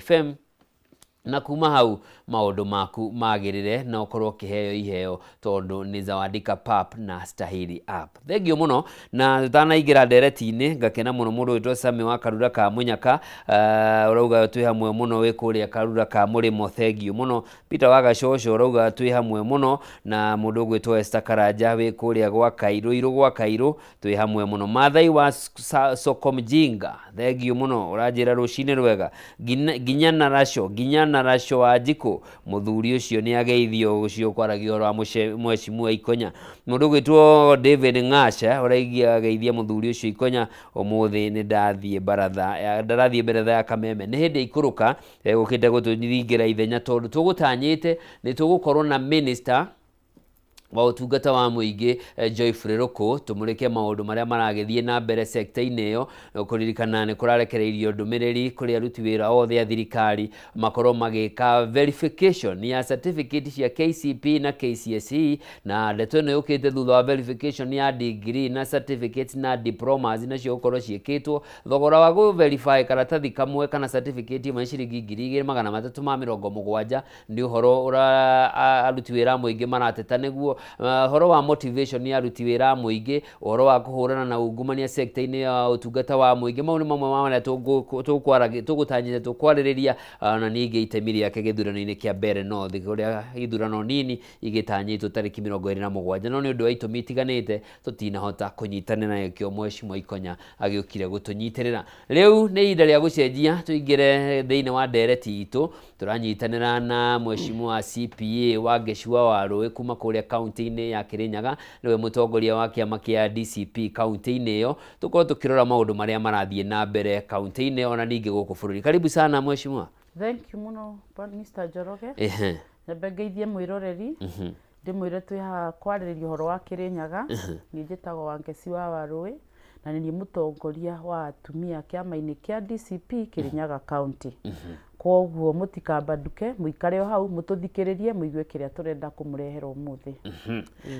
FM na kuma hau maundu maku magirire na ukorwo kiheo iheo tondu ni Zawadika Pap na Stahili App. Thengio muno na tutanaingira ndereti-ini ngakena muno mundu witwa Sami wa Karura ka Munyaka urauga twi hamwe muno wi kuria Karura ka Murimo. Thengio muno Peter wa Gacocho urauga twi hamwe muno na mundu gwitwa Esther Karanja wi kuria gwa Kairu iru gwa Kairu twi hamwe muno. Mathai wa Sokomjinga thengio muno uranjira rucine rwega ginyana rasho wa Jiko muthuri ucio ni ageithio gucio kwaragio rwa Mheshimiwa Ikonya. Mundu gwitwo David Ngasha uraigia ageithia muthuri ucio Ikonya umuthi ni ndathie baratha ya Kameme ni hindi ikuruka gukite gutunyiringira ithenya tondu tugutanyite ni tugukorwo na minister wa utungata wa muingi Joy Freroko tumurike maundu maria maragethie na mbere sector-ini iyo kuririkana ni kurarekereirio ndumiriri kuri aruti wira othe a thirikari makorwo magika verification ya certificate cia KCP na KCSE na ndeto ino yukite thutha wa verification ya degree na certificate na diplomas na cio ukorwo ciikitwo thogora wa go verify karatathi kamwe kana certificate imwe ciringi 2370 ndi uhoro ura aruti wira muingi marateta niguo horo wa motivation ya aruti wira muingi horo wa kuhurana na ungumania sector-ini ya utungata wa muingi mau ni mamwe ma tugutanyite tukwariria na ningi itemi riake githurano-ini kia mbere North kuria ithurano nini igitanyitwo tariki 27 no ni undu wa itumi itiganite tutinahota kunyitanira nayo kio Mheshimiwa Ikonya agiukire gutunyitirira. Riu ni ihinda ria gucenjia tuingire thiini wa ndereti itu turanyitanira na Mheshimiwa CPA wa Geshua wa Rui kuma kuria county-ini ya Kirinyaga niwe mutongoria wa kiama kia DCP county-ini iyo tukorwo tukirora maundu maria marathie na mbere county-ini ona ningi guku bururi. Karibu sana Mheshimiwa. Thank you muno Mr. Njoroge. Ngeithie mwiroreri ndimwire twi ha kwaririria horo wa Kirinyaga ni njitagwo wa Geshua wa Rui na ni mutongoria wa atumia kiama-ini kia DCP Kirinyaga county. Koguo mutikambanduke muikare hau mututhikiririe muigue kiria turenda kumurehera umuthi.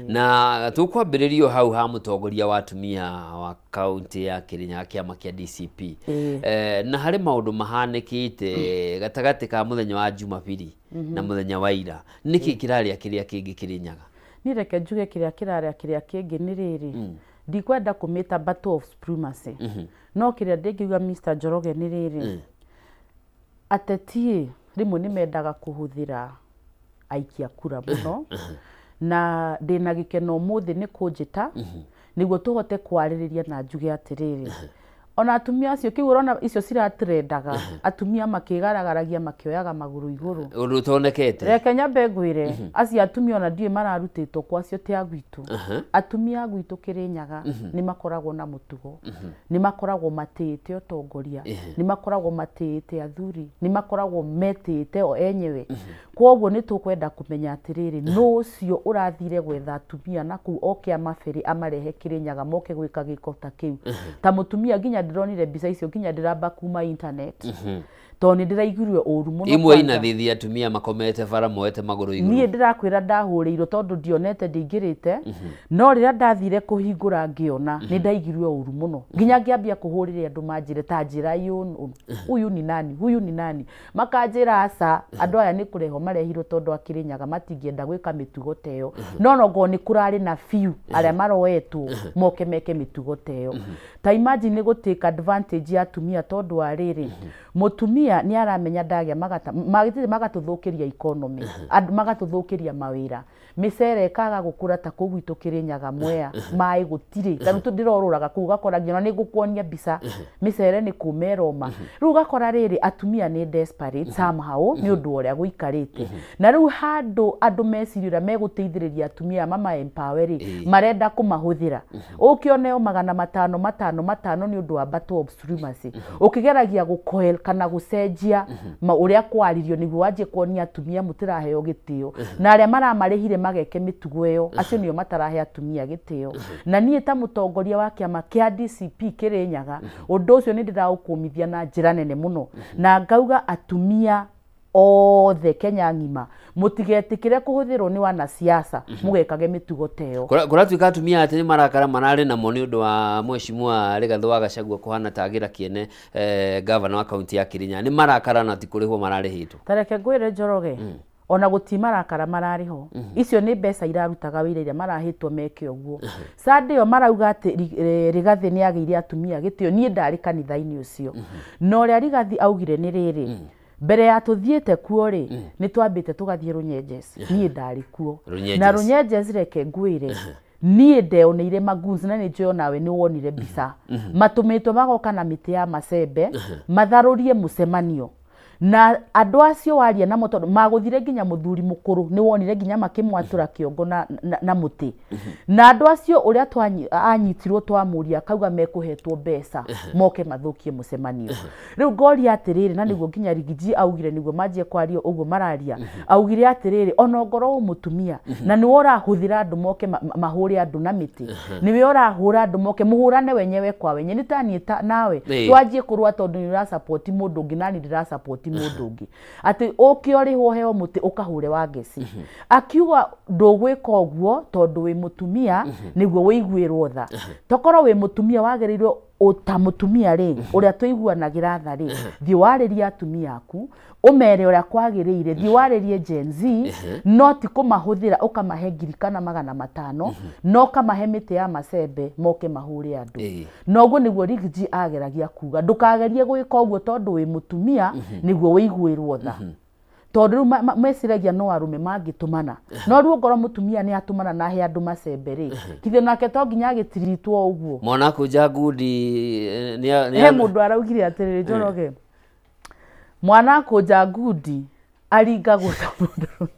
Na tukwambiririo hau ha mutongoria wa atumia wa county ya Kirinyaga kiama kia DCP. Na hari maundu mahanikite gatagati ka muthenya wa Jumapili na muthenya wa ira niki kiraria kiria kingi Kirinyaga. Ni reke njuge kiria kingi ni riri ndikwenda kumita battle of supremacy no kiria ndingiuga Mr. Njoroge ni riri ateti rimwe ni mendaga kuhuthira aikia kura muno na ndina gikeno muthi ni kunjita niguo tuhote kwaririria na njuge atiriri ona atumia acio kiurona icio ciratrendaga atumia makigaragaragia makioyaga maguru iguru undu tonekete reke nyambe ngwire acio atumia ona ndie mararutitwo kwacio ti agwitu atumia agwitu Kirinyaga ni makoragwo na mutugo ni makoragwo matite utongoria ni makoragwo matite athuri ni makoragwo metite o enyewe kwoguo ni tukwenda kumenya atiriri no ucio urathire gwetha atumia na ku oke amaferi amarehe Kirinyaga moke gwika gikota kiu ta mutumia ginya ndironire mbica icio ginya ndiramba kuma internet toni ndiraiguire uru muno imwe ina thithi atumia makomete bara moete maguru iguru nie ndirakwira ndahuriirwo tondu ndionete ndingirite no rira ndathire kuhingura ngiona ni ndaiguire uru muno ginya ngiambia kuhurire andu manjire ta njira uyu ni nani makanjira asa andu aya ni kureho marehirwo tondu Kirinyaga matingienda gwika mitugo teyo no ngo ni kurari na few aria maroetwo moke meke mitugo teyo ta imagine ni gutake advantage ya atumia tondu ariri mutumia ni aramenya ndagia magatuthukiria economy andu magatuthukiria mawira misere kaga gukura ta kugwitu Kirinyaga Mwea mai gutiri tanu ndiroruraga kuga koragia na nigukuonia mbica misere ni kumeroma riu gakora riri atumia ni desperate somehow ni undu uria guikarite na riu handu andu mesirira meguteithiriria atumia mama empoweri marenda kumahuthira ukioneo 500 ni undu wa battle of supremacy ukigeragia gukoel kana gucenjia uria kwaririo niguo waje kuonia atumia mutiraheo gitio na aria maramarehire mageke mitugo iyo acio nio matarahe atumia gitio na nie ta mutongoria wa kiama kia DCP Kirinyaga undu ucio ni ndiraukumithia na njira nene muno na ngauga atumia othe Kenya ngima mutigetikire kuhuthirwo ni wana siasa mugekage mitugo teo kora tuika atumia ati ni marakara marari na moni undu wa Mheshimiwa Rigathi wa Gachagua kuhana tagira kiene governor wa county ya Kirinyaga ni marakara na tikurihwo mararihitwo tareke ngwire Njoroge ona gutimarakara marariho icio ni mbeca irarutaga wira iria marahitwo meke uguo sande yo marauga ati Rigathi ni agiire atumia gitio nie ndari kanitha-ini ucio no ria Rigathi augire ni riri mbere ya tuthiete kuo ri ni twambite tugathie Runyenjes nie ndari kuo na Runyenjes reke ngwire nie ndeoneire maguns na nijo nawe ni wonire mbica matumitwo magoka na miti ya macembe matharurie mucemanio na andu acio waria na moto maguthire nginya muthuri mukuru ni wonire nginya makimwatura kiongo na muti na andu acio uria anyitirwo twamuria kauga mekuhetwo mbeca moke mathukie mucemanio riu ngoria atiriri na niguo nginya Rigiji augire niguo manjie kwario uguo mararia augire atiriri ona ngoro umutumia na ni wora huthira andu moke mahure andu na miti niwe ora hura andu moke muhurane wenyewe kwa wenye ni tani nawe twanjie kurwa tondu ni ra support mundu nginani ndira support mundu ungi ati ukiorihwo heo muti ukahure wa ngeci akiuga ndugwika uguo tondu wi mutumia niguo wiguirwo tha tokoro wi mutumia wagerirwo utamutumia ri uria tuiguanagira tha ri thi wariria atumia aku umere uria kwagiriire thi waririe Gen Z no ti kumahuthira ukamahe ngirikana 500 no kamahe miti ya macembe moke mahure andu noguo niguo Rigiji ageragia kuga ndukagerie gwika uguo tondu wi mutumia niguo wiguirwo tha tondu mesiragia no arume mangitumana no riu ngoro mutumia ni atumana na he andu macembe ri kithio nake to nginya agitiritwo uguo mona kuja ngudi he mundu araugire atiriri Njoroge mwana kuja ngudi aringagwo ta mundu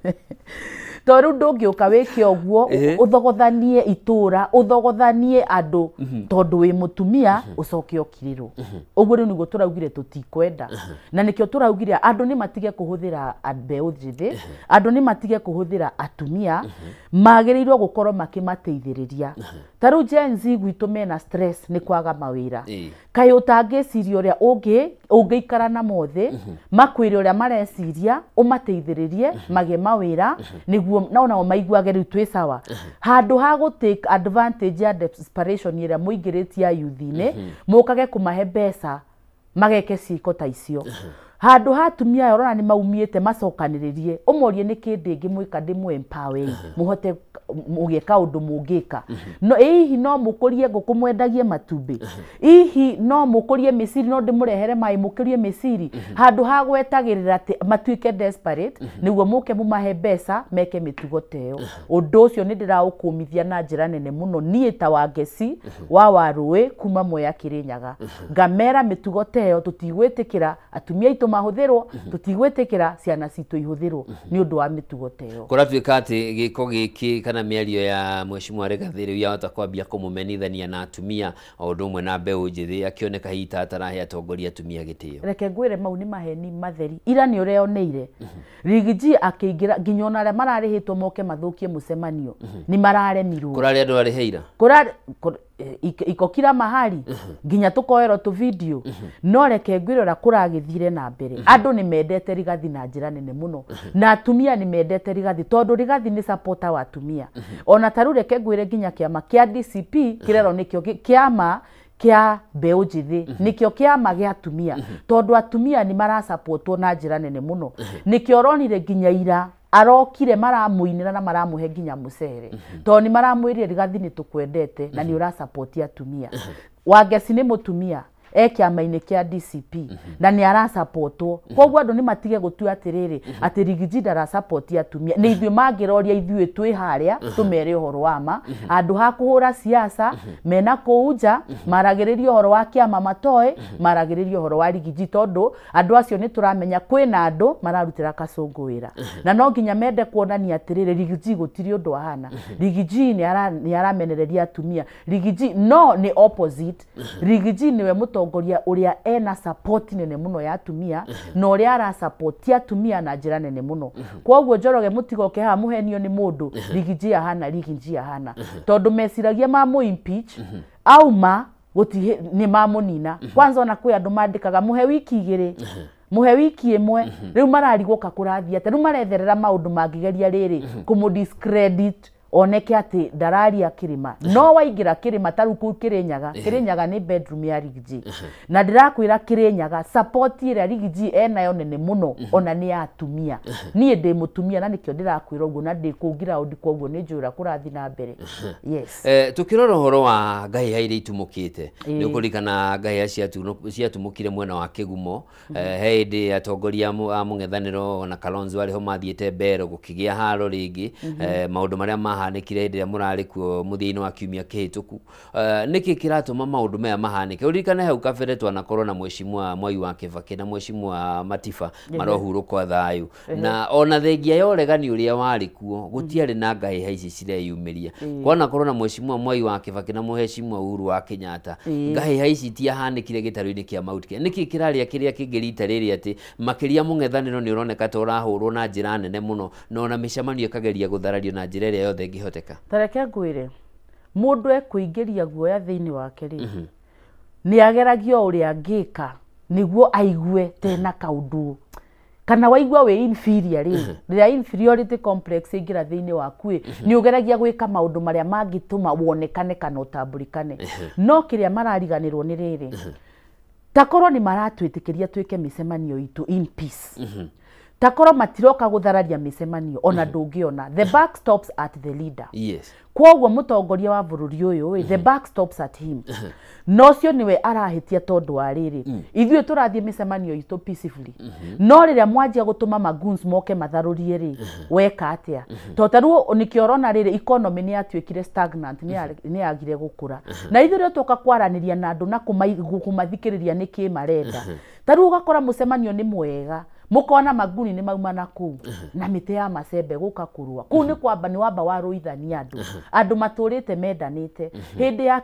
tondu ndungiuka wike uguo uthogothanie itura uthogothanie andu tondu wi mutumia ucoke okirirwo uguo ni niguo turaugire tutikwenda na nikio turaugire andu ni matige kuhuthira mbeu njithi andu ni matige kuhuthira atumia magirirwo gukorwo makimateithiriria taru Gen Z gwitu mena stress ni kwaga mawira kai utangiciria uria ungiikara na mothe makwire uria mareciria umateithiririe mage mawira niguo naona maiguage riu twi sawa handu ha go take advantage ya desperation iria muingiritia youth-ini mukage kumahe mbeca mageke ciko ta icio handu hatumia yorona ni maumiete macokaniririe umorie ni kindingi mwika ndimu empower muhote mugeka undu mungika no hihi no mukurie nguku mwendagie matumbi hihi no mukurie misiri no ndimurehere mai mukurie misiri handu ha gwetagirira ati matuike desperate niguo muke mumahe mbeca meke mitugo teo undu ucio ni ndiraukumithia na njira nene muno nie ta wa ngeci wa warui kuma Mwea Kirinyaga ngamera mitugo teo tutigwitikira atumia itu mahuthirwo tutigwitikira ciana citu ihuthirwo ni undu wa mitugo teo kuratuika ati giko giki kana miario ya Mheshimiwa Rigathi riu yahota kwambia kumumenithania na atumia o undu umwe na mbeu njithi akioneka hita atarahe atongoria atumia gitio reke ngwire mau ni maheni matheri ira ni ureoneire Rigiji akiingira nginyona aria mararihitwo moke mathukie mucemanio ni mararemirwo kurari andu ariheira kurari iko kila mahali nginya tukoerwo tu video no reke ngwirora kuragithire na mbere andu ni mendete Rigathi na njira nene muno na atumia ni mendete Rigathi tondu Rigathi ni supporter wa atumia ona taru reke ngwire nginya kiama kia DCP kirero nikio kiama kia mbeu njithi nikio kiama gia atumia tondu atumia ni marasupportwo na njira nene muno nikio ronire nginya ira arokire maramuinira na maramuhe nginya mucere to ni maramwirire Rigathi ni tukwendete na ni ura support atumia Wangeci ni mutumia kiama-ini kia DCP na ni ara supportwo koguo andu ni matige gutua atiriri ati Rigiji ndara support atumia ni ithuĩ mangiroria ithuĩ twi haria tumere uhoro wa ma andu ha kuhura siasa mena kuuja maragiririo uhoro wa kiama matoe maragiririo uhoro wa Rigiji tondu andu acio ni turamenya kwina andu mararutira kacungu wira na no nginya mende kuonania atiriri Rigiji gutiri undu ahana Rigiji ni aramenereria atumia Rigiji no ni opposite Rigiji niwe mutongoria uria ena support nene muno ya atumia no uria ara support atumia na njira nene muno koguo Njoroge mutigoke ha muhenio ni mundu Rigiji ahana tondu mesiragia ma mu impeach auma guti ni mamunina kwanza ona kwi andu mandikaga muhe wiki igiri muhe wiki imwe riu mararigũka kũrathia ate riu maretherera maũndũ mangĩgeria rĩrĩ kũmũ-discredit oneke ati ndararia Kirima no waingira Kirima taru ku Kirinyaga ni bedroom ya Rigiji na ndirakwira Kirinyaga support ira Rigiji enayo nene muno ona ni atumia nie ndi mutumia na nikio ndirakwira uguo na ndi kungira udi koguo ni njura kurathi na mbere yes tukirora horo wa ngai haire itumukite ni ukurikana ngai ciatumukire mwena wa Kigumo heidi atongoria a mung'ethaniro na Kalonzo ariho mathiete mbere gukigia haro ringi maundu maria mahanĩkire hĩndĩ ĩrĩa mũrarĩ kuo mũthia-inĩ wa kiumia kĩhĩtũku nĩkĩ kĩratũma maũndũ maya mahanĩke ũririkane hau kabere twanakorwo na Mheshimiwa Mwai wa Kibaki na Mheshimiwa Matiba marohurũka thayũ na ona thengia ya ũregani ũrĩa warĩ kuo gũtiarĩ na ngahĩha ici cireyumĩria kwanakorwo na Mheshimiwa Mwai wa Kibaki na Mheshimiwa Uhuru wa Kenyatta ngahĩha ici tiahanĩkire gĩtarũ-inĩ kĩa Mount Kenya nĩkĩ kĩrarĩa kĩrĩa kĩngĩrita rĩrĩ atĩ makĩria mũng'ethanĩro nĩ ũroneka ta ũrahũrwo na njĩra nene mũno na ona mĩcemanio ĩkageria gũtharario na njĩra ĩrĩa yothe ĩngĩhoteka tareke ngwire mundu ekũingĩria guoya thĩinĩ wake rĩ nĩ ageragio ũrĩa angĩka nĩguo aigue tena kaundu kana waigua we inferior rĩrĩa inferiority complex ĩngĩra thĩinĩ waku nĩ ũgeragia gwĩka maũndũ marĩa mangĩtũma wonekane kana ũtambũrĩkane no kĩrĩa marariganĩrwo nĩ rĩrĩ takorwo nĩ maratwĩtĩkĩria twĩke mĩcemanio itũ in peace takorwo matiroka guthararia mĩcemanio ona ndũngĩona the back stops at the leader yes kwoguo mũtongoria wa bũrũri ũyũ the back stops at him no cio niwe arahĩtia tondũ wa rĩrĩ ithuĩ tũrathiĩ mĩcemanio itũ peacefully no rĩrĩa mwanjia gũtũma magoons moke matharũrie rĩ weka atĩa to tarĩu nĩkĩo ũrona rĩrĩ economy nĩ yatuĩkire stagnant nĩ yagire gũkũra na ithuĩ rĩo tũka kwaranĩria na andũ na kũmathikĩrĩria nĩkĩ marenda tarĩu ũgakora mũcemanio nĩ mwega mukona maguni ni mauma na kuu na mite ya macembe guka kurua kuu ni kwamba ni wamba waruithania andu maturite mendanite hindi ya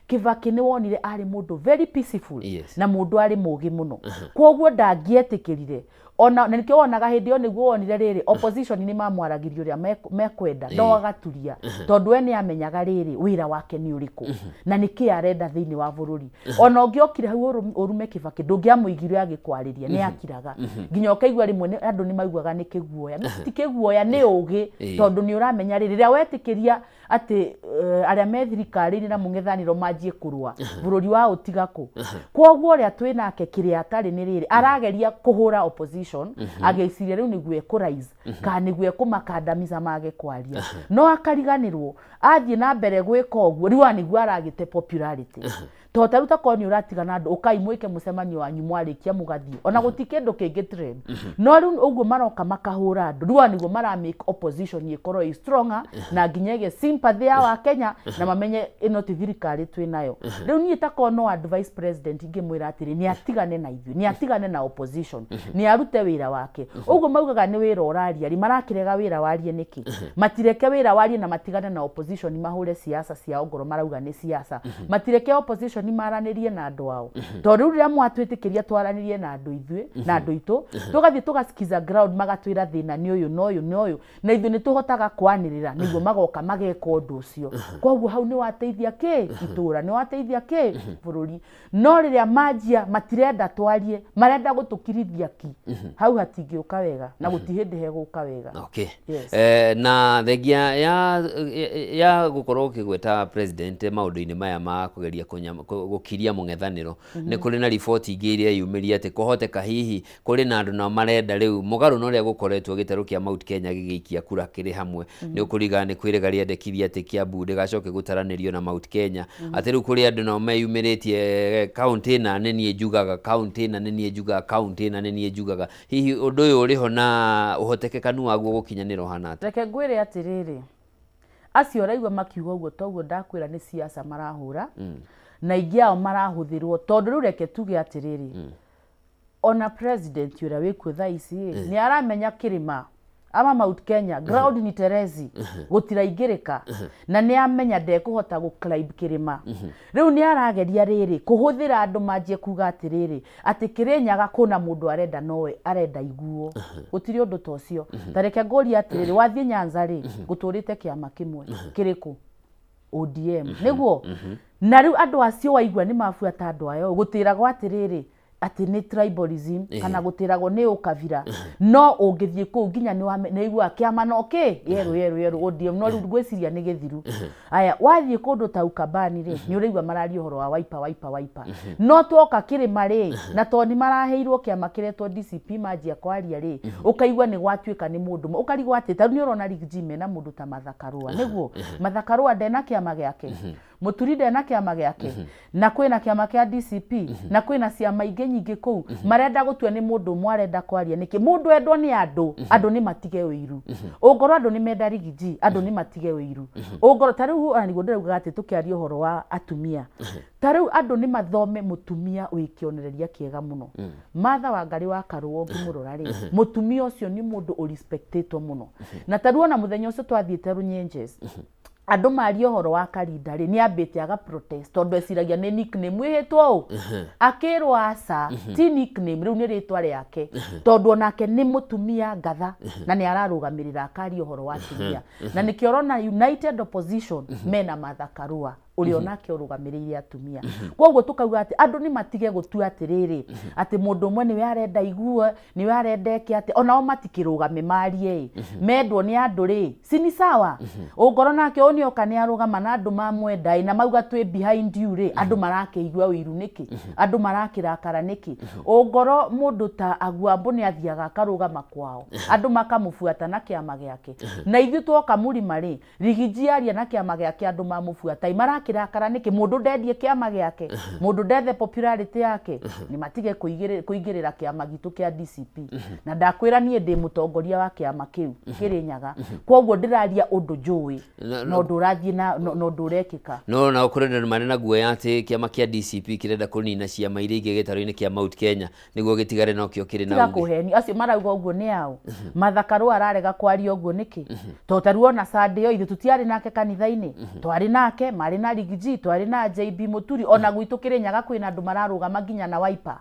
Kibaki ni wonire ari mundu very peaceful na mundu ari mugi muno kwoguo ndangietikirire ona nikio wonaga hindi yo niguo wonire riri opposition ni mamwaragirio ria mekwenda no agaturia tondu we ni amenyaga riri wira wake ni uriku na niki arenda thiini wa bururi ona ungiokire hau urume Kibaki ndungiamuigire agikwariria ni akiraga nginya ukaigua rimwe andu ni maiguaga ni kiguoya ti kiguoya ni ugi tondu ni uramenya riri ria wetikiria ati aria me thirikari-ini na mung'ethaniro manjie kurua bururi wa utigaku kwoguo ria twinake kiria atari ni riri arageria kuhura opposition ageiciria riu niguo ekuraise kana niguo ekumakandamiza mage kwaria no akariganirwo athie na mbere gwika uguo riu aniguo aragite popularity to taruta koni uratigana andu ukaimwike mucemanio wanyu mwarikia mugathie ona gutikindu kingi trend no riu uguo maroka makahura andu riu aniguo mara make opposition ikorwo stronger na nginyege sympathy wa Kenya na mamenye ino ti thirikari twinayo riu nie takoo no advice president ingimwira atiri ni atigane na ithuĩ ni atigane na opposition ni arute wira wake uguo maugaga ni wira uraria ri marakirega wira warie niki matireke wira warie na matigane na opposition mahure siasa cia ngoro marauga ni siasa matireke opposition ni maranirie na andu ao to riu ria mwatwitikiria twaranirie na andu ithuĩ na andu itu tugathie tugasikiza ground magatwira thina ni uyu no uyu no uyu na ithuĩ ni tuhotaga kwanirira niguo magoka mageka undu ucio kwoguo hau ni wateithia ki itura ni wateithia ki bururi no riria manjia matirenda twarie marenda gutukirithia ki hau hatingiuka wega na gutihindi heguka wega okay na thengia ya gukorwo ukigweta president maundu-ini maya ma kugeria gukiria mung'ethaniro ni kuri na report ingi iria yumiria ati kuhoteka hihi kuri na andu na marenda riu mugaru no ria gukoretwo gitaru kia Mount Kenya gigiikia kura kiri hamwe ni ukuriga ni kwirega riendekirie ati Kiambu ndigacoke gutaranirio na Mount Kenya ati riu kuri andu no meyumiritie county na nenie njugaga county na nenie njugaga county na nenie njugaga hihi undu uyu uriho na uhotekekanu waguo gukinyaniro hana reke ngwire atiriri acio raigwa makiuga uguo toguo ndakwira ni siasa marahura na ingiao marahuthirwo tondu riu reke tuge atiriri ona president uria wikuo thaici ni aramenya Kirima ama Mount Kenya ground ni terezi gutiraingirika na ni amenya ndekuhota guclimb Kirima riu ni arageria riri kuhuthira andu manjie kuga atiriri ati Kirinyaga kuna mundu arenda nowe arenda iguo gutiri undu tocio tareke ngori atiriri wathie Nyanza ri guturite kiama kimwe kiriku ODM niguo na riu andu acio waigua ni mabuata andu ayo gutiragwo atiriri ati ni tribalism kana gutiragwo ni ukavira no ungithie ku nginya ni igua kiama no ke yeru odio no ru gwiciria ni githiru aya wathie kundu ta Ukambani ri ni urigwa marari uhoro wa Wiper no twoka kirima ri na to ni maraheirwo kiama kiretwo DCP manjia kwaria ri ukaigwa ni gwatuika ni mundu ukarigwa ati ta ni urona rigijime na mundu ta Martha Karua niguo Martha Karua ndena kiama giake Muturi ndena kiama giake na kwina kiama kia DCP na kwina ciama ingĩ nyingĩ kuu marenda gũtua nĩ mũndũ mwarenda kwaria niki mũndũ endwo nĩ andũ nĩ matige ũiru ũngorwo andũ nĩ menda rigiji andũ nĩ matige ũiru ũngorwo tarĩu ani gũndĩrauga atĩ tũkĩaria ũhoro wa atumia tarĩu andũ nĩ mathome mũtumia wĩkĩonereria kĩega mũno Martha Wangari wa Karua ngĩmũrora rĩ mũtumia ũcio nĩ mũndũ ũrespectĩtwo mũno na tarĩu ona mũthenya ũcio twathiĩte Runyenjes andũ maria ũhoro wa Karinda rĩ nĩ ambĩte aga protest tondũ eciragia nĩ nickname mwĩhĩtwo akĩrwo aca ti nickname rĩu nĩ rĩtwa rĩake tondũ onake nĩ mũtumia ngatha na nĩ ararũgamĩrĩra akaria ũhoro wa atumia na nĩkĩo ũrona United Opposition mena Martha Karua uri onake urugamiriire atumia koguo tukauga ati andu ni matige gutua atiriri ati mundu umwe niwe arenda igua niwe arenda eki ati onao matikirugame marie mendwo ni andu ri sini sawa ungoro nake oni okane arugama na andu mamwenda na mauga twi behind you ri andu marakeigua wiru niki andu marakirakara niki ungoro mundu ta Agwambo ni athiaga akarugama kwao andu makamufuata na kiama giake na ithu twoka murima ri Rigiji aria na kiama giake andu mamufuata kirakara niki mundu ndendie kiama giake mundu ndethe popularity yake ni matige kuigirira kiama gitu kia DCP na ndakwira nie ndi mutongoria wa kiama kiu Kirinyaga koguo ndiraria undu njui no ndurathie no ndurekika no na ukurenda manena guoya ati kiama kia DCP kirenda kunina ciama iria ingi gitaro-ini kia Mount Kenya niguo gitigare no kio kiri na kuheni acio marauga uguo ni ao Martha Karua ararega kwaria uguo niki to taruo na Sunday yo ithu tutiari nake kanitha-ini twari nake mari na Rigiji twari na JB Muturi ona gwitu Kirinyaga kwina andu mararugama nginya na Wiper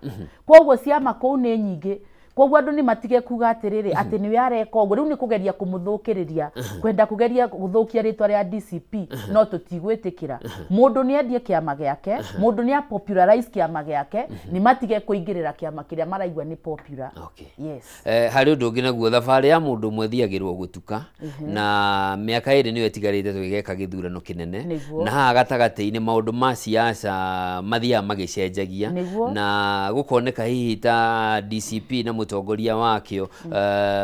koguo ciama kou ni nyingi koguo andu ni matige kuga atiriri ati niwe areka uguo riu ni kugeria kumuthukiriria kwenda kugeria guthukia ritwa ria DCP no tutigwitikira mundu ni endie kiama giake mundu ni popularize kiama giake ni matige kuingirira kiama kiria maraigwa ni popular yes hari undu ungi naguo thabari ya mundu mwethiagirwo gutuka na miaka iri niwe tigarite tugigeka githurano kinene na ha gatagati-ini maundu ma siasa mathia magicenjagia na gukoneka hihi ta DCP na mutongoria wakio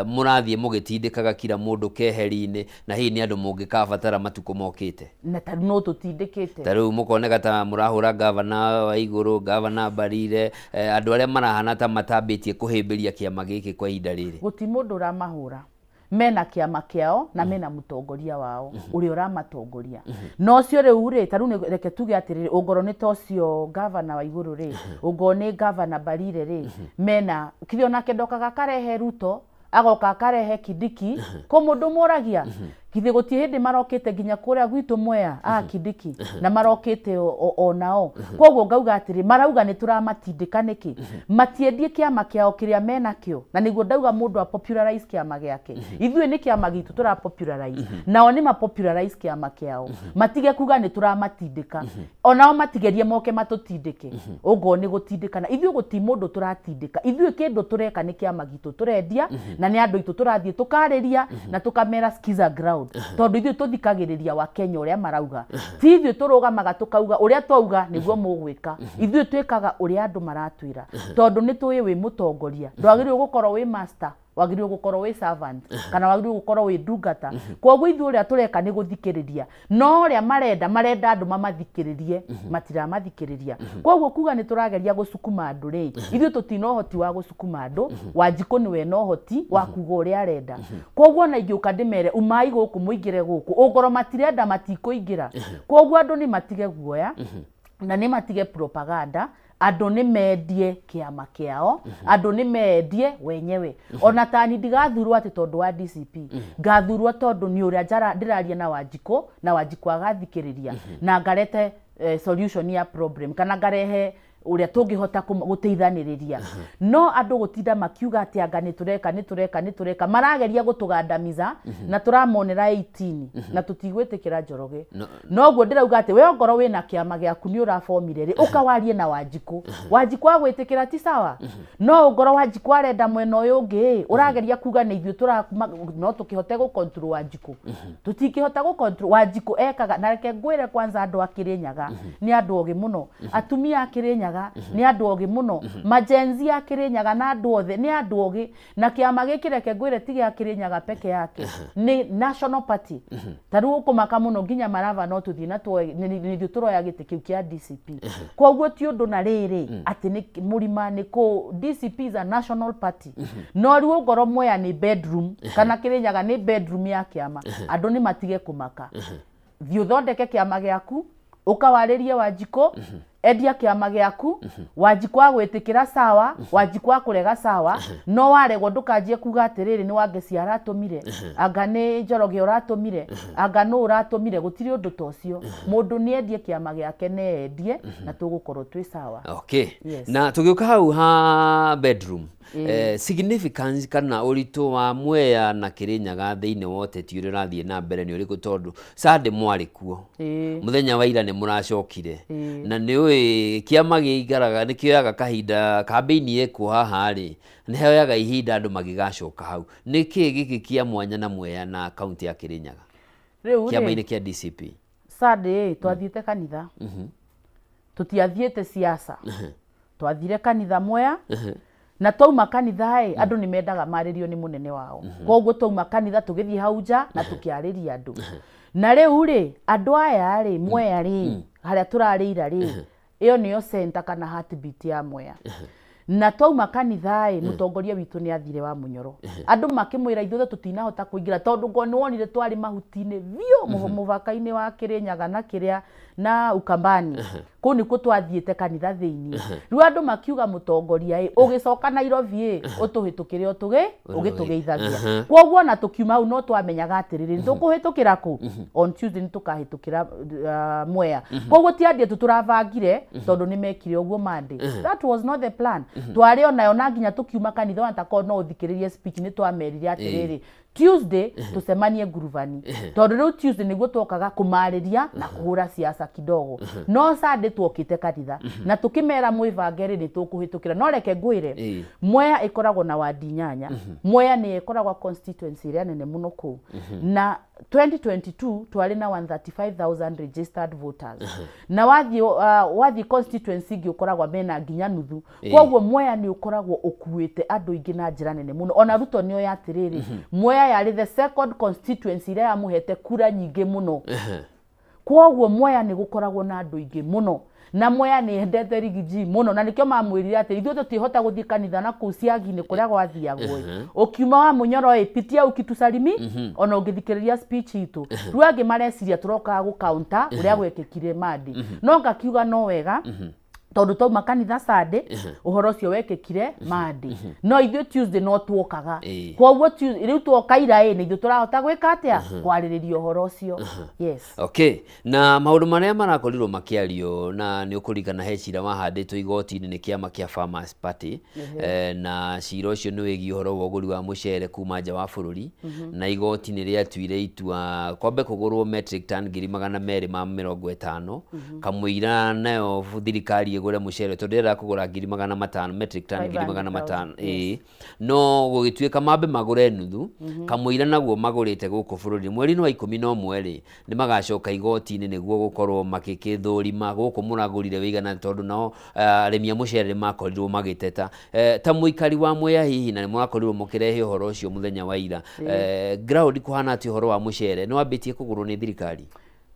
murathie mugitindikaga kila mundu keheri-ini na hihi ni andu mungikabatara matuko mokite na taru no tutindikite taru mukoneka ta murahura governor wa iguru governor Barire andu aria marahana ta matambitie kuhimbiria kiama giki kwa ihinda riri guti mundu ramahura mena kiama kiao na mena mutongoria wao uri uramatongoria no cio riu ri taru reke tuge atiriri ungoro ni tocio governor wa iguru ri ungoro ni governor Barire ri mena kithio nake ndokaga karehe Ruto agoka akarehe Kindiki ko mundu muragia kithi gutie hindi marokite nginya kuria gwitu Mwea Kindiki na marokite onao koguo ngauga atiri marauga ni turamatindika niki matiendie kiama kiao kiria mena kio na niguo ndauga mundu a popularize kiama giake ithuĩ ni kiama gitu tura popularize nao ni ma popularize kiama kiao matige kuga ni turamatindika onao matigerie moke matutindike ugo ni gutindikana ithuĩ guti mundu turatindika ithuĩ kindu tureka ni kiama gitu turendia na ni andu itu turathie tukariria na tukamera skiza ground tondu ithuĩ tuthikagiriria wa Kenya uria marauga ti ithuĩ turugamaga tukauga uria twauga niguo mugwika ithuĩ twikaga uria andu maratwira tondu ni tuĩ wi mutongoria ndwagĩrĩirwo gukorwo wi master wagĩrĩirwo gukorwo wi servant kana wagĩrĩirwo gukorwo wi ndungata koguo ithuĩ uria tureka ni guthikiriria no uria marenda andu mamathikiririe matiramathikiriria koguo kuga ni turageria gucukuma andu ri ithuĩ tutina uhoti wa gucukuma andu Wanjiku niwe no uhoti wa kuga uria arenda koguo na ingiuka ndimere umai guku muingire guku ungoro matirenda matikuingira koguo andu ni matige guoya na ni matige propaganda andu ni mendie kiama kiao andu ni mendie wenyewe ona tani ndigathurwo ati tondu wa DCP ngathurwo tondu ni uria ndiraria na Wanjiku agathikiriria na ngarete solution ya problem kana ngarehe uria tungihota guteithaniriria no andu gutinda makiuga ati anga ni tureka marageria gutugandamiza na turamonera 18 na tutigwitikira Njoroge no guo ndirauga ati we ongoro wina kiama giaku ni urafomire ri ukawarie na Wanjiku agwitikira ti sawa no ongoro Wanjiku arenda mwena uyu ungi urageria kuga ni ithu no tukihote gu control Wanjiku tutikihota gu control Wanjiku ekaga na reke ngwire kwanza andu akirinyaga ni andu ogi muno atumia akirinyaga ni andu ogi muno majenzi akirinyaga na andu othe ni andu ogi na kiama giki reke ngwire tige akirinyaga peke yake ni National Party taru ukumaka muno nginya marava no tuthi na ni turoya giti kiu kia DCP koguo ti undu na riri ati ni murima ni ko DCP is a National Party no riu ngoro moya ni bedroom kana kirinyaga ni bedroom ya kiama andu ni matige kumaka thiu thondeke kiama giaku ukawaririe Wanjiku endia kiama giaku Wanjiku agwitikira sawa Wanjiku akurega sawa no waregwo ndukanjie kuga atiriri ni Wangeci aratumire anga ni Njoroge uratumire anga no uratumire gutiri undu tocio mundu ni endie kiama giake ne endie na tugukorwo twi sawa. Okay, na tugiuka hau ha bedroom significance kana uritu wa Mwea na Kirinyaga thiini wote ti urathie na mbere ni uriku tondu sande mwari kuo muthenya wa ira ni muracokire na ni kiama giigaraga ni kioyaga kahinda campaign eko haha ri ni heoyaga ihinda andu magigacoka hau ni ki giki kia mwanya na Mwea na county ya Kirinyaga kiama-ini kia DCP sande twathiete kanitha tutiathiete siasa twathire kanitha Mwea na twauma kanitha andu ni mendaga maririo ni munene wao koguo twauma kanitha tugithie hauja na tukiariria andu na riu ri andu aya ri Mwea ri haria turarira ri iyo niyo center kana heartbeat ya Mwea na twauma kanitha mutongoria witu ni athire wa Munyoro andu makimwira ithuothe tutinahota kuingira tondu ngo ni wonire twari mahutine vio muvaka-ini wa Kirinyaga na kiria na Ukambani ku ni ku twathiete kanitha thiini riu andu makiuga mutongoria ugicoka Nairobi utuhitukire ugitugeithagia koguo na tukiuma au no twamenyaga atiriri nitukuhitukira ku on Tuesday nitukahitukira Mwea koguo ti andie turavangire tondu ni mekire uguo Monday that was not the plan twari onayo na nginya tukiuma kanitha watako no uthikiririe speech ni twamerire atiriri Tuesday tusemanie Nguruvani tondu riu Tuesday niguo twokaga kumariria na kuhura siasa kidogo no Sunday twokite kanitha na tukimera mwivangeri ni tukuhitukira no reke ngwire Mwea ikoragwo na wadi 8 Mwea ni ikoragwo constituency ria nene muno ku na 2022 twari na 135,000 registered voters na wathi constituency gi ukoragwo mena nginya nuthu koguo Mwea ni ukoragwo ukuite andu ingi na njira nene muno ona Ruto ni oyatiriri Mwea yari the second constituency ria yamuhete kura nyingi muno koguo Mwea ni gukoragwo na andu ingi muno na Mwea ni endete rigiji muno na nikio mamwirire ati ithuothe tutihota guthii kanitha na ku ciagi-ini kuria gwathiagwo ukiuma wa Munyoro pitia ukitusalimi ona ungithikiriria speech itu riu angi mareciria turoka gu counter uria gwekekire Madi no ngakiuga no wega tondu twauma kanitha Sunday uhoro ucio wekekire Madi no ithuĩ Tuesday no twokaga koguo riu twoka ira ni ithuĩ turahota gwika atia kwaririria uhoro ucio yes. Okay, na maundu maria marakorirwo makiario na ni ukurikana he cira wahanditwo igoti-ini ni kiama kia Farmers Party na cira ucio ni wigi uhoro wa uguri wa mucere kuma nja wa bururi na igoti ni riatuire itua kwambe kugurwo metric ton 250 kamwira nayo thirikari igure mucere tondu ndira kugura 500 metric ton 500 no gugituika mambe magure nuthu kamwira naguo magurite guku bururi mweri wa 11 ni magacoka igoti-ini niguo gukorwo makikithurima guku muragurire wigana tondu no aremia mucere makorirwo magiteta ta muikari wa Mwea hihi na ni mwakorirwo mukirehe uhoro ucio muthenya wa ira ground kuhana ati uhoro wa mucere no ambitie kugurwo ni thirikari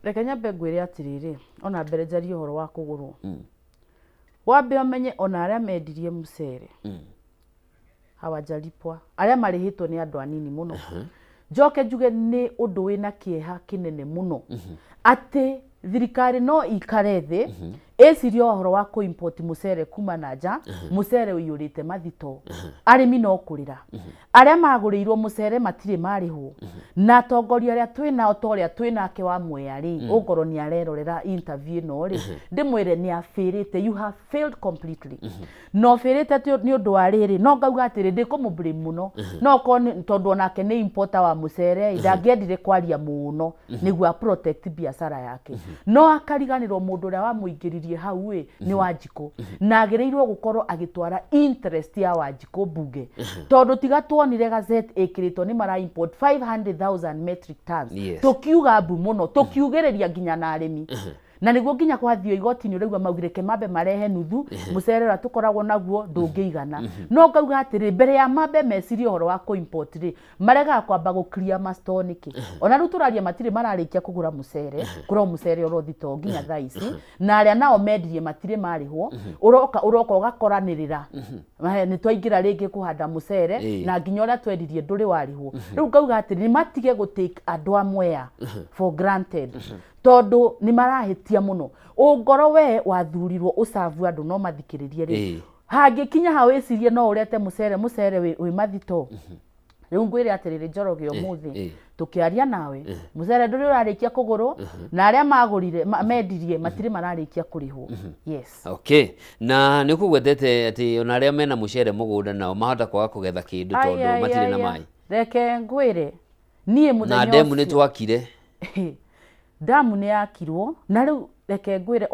reke nyambe ngwire atiriri ona mbere njari uhoro wa kugurwo wambe amenye ona aria mendirie mucere hawajalipwa aria marihitwo ni andu anini muno njoke njuge ni undu wina kieha kinene muno ati thirikari no ikare thi eciria horo wa ku import mucere kuma na nja mucere uyurite mathito arimi no kurira aria magurirwo mucere matire marihwo na tongoria aria twina otoria twina ke wa mweri ugoro ni arerorera interview no ri ndimwire ni afirite you have failed completely no firite ni undu wa riri no ngauga atiri ndikumublame muno no ko tondu onake ni importer wa mucere ndangiendire kwaria muno niguo protect biashara yake no akariganirwo mundu uria wa muingiririe hau ni Wanjiku na agirirwo gukorwo agitwara interest ya Wanjiku bunge tondu tiga tuonire gazette ikiritwo ni mara import 500,000 metric tons tukiuga mbu muno tukiugiriria nginya na arimi na niguo nginya kwathio igoti-ini uregwa maugire Kemambe marehe nuthu mucere ra tukoragwo naguo ndungiigana no ngauga atiri mbere ya Mambe mecirie horo wa ku import ri marega kwamba gu clear mastone ki ona ru turaria matire mararikia kugura mucere kuro mucere orothito nginya thaici na aria nao mendirie matire marihwo uroka ugakoranirira ni twaingira ringi kuhanda mucere na nginya ora twedirie nduri warihwo riu ngauga atiri ni matige gu take andu amwea for granted tondu ni marahitia muno ungoro we wathurirwo ucavu andu no mathikiririe ri hangikinya ha wicirie no urete mucere wi mathito riu ngwire atiriri Njoroge umuthi tukiaria nawe mucere nduri urarikia kuguru na aria magurire mendirie matire mararikia kurihwo yes okay na nikugwetete ati ona aria mena mucere mugunda nao mahota kwaga kugetha kindu tondu matire na mai reke ngwire nie muthenya na demu ni twakire damu ni yakirwo na riu reke ngwire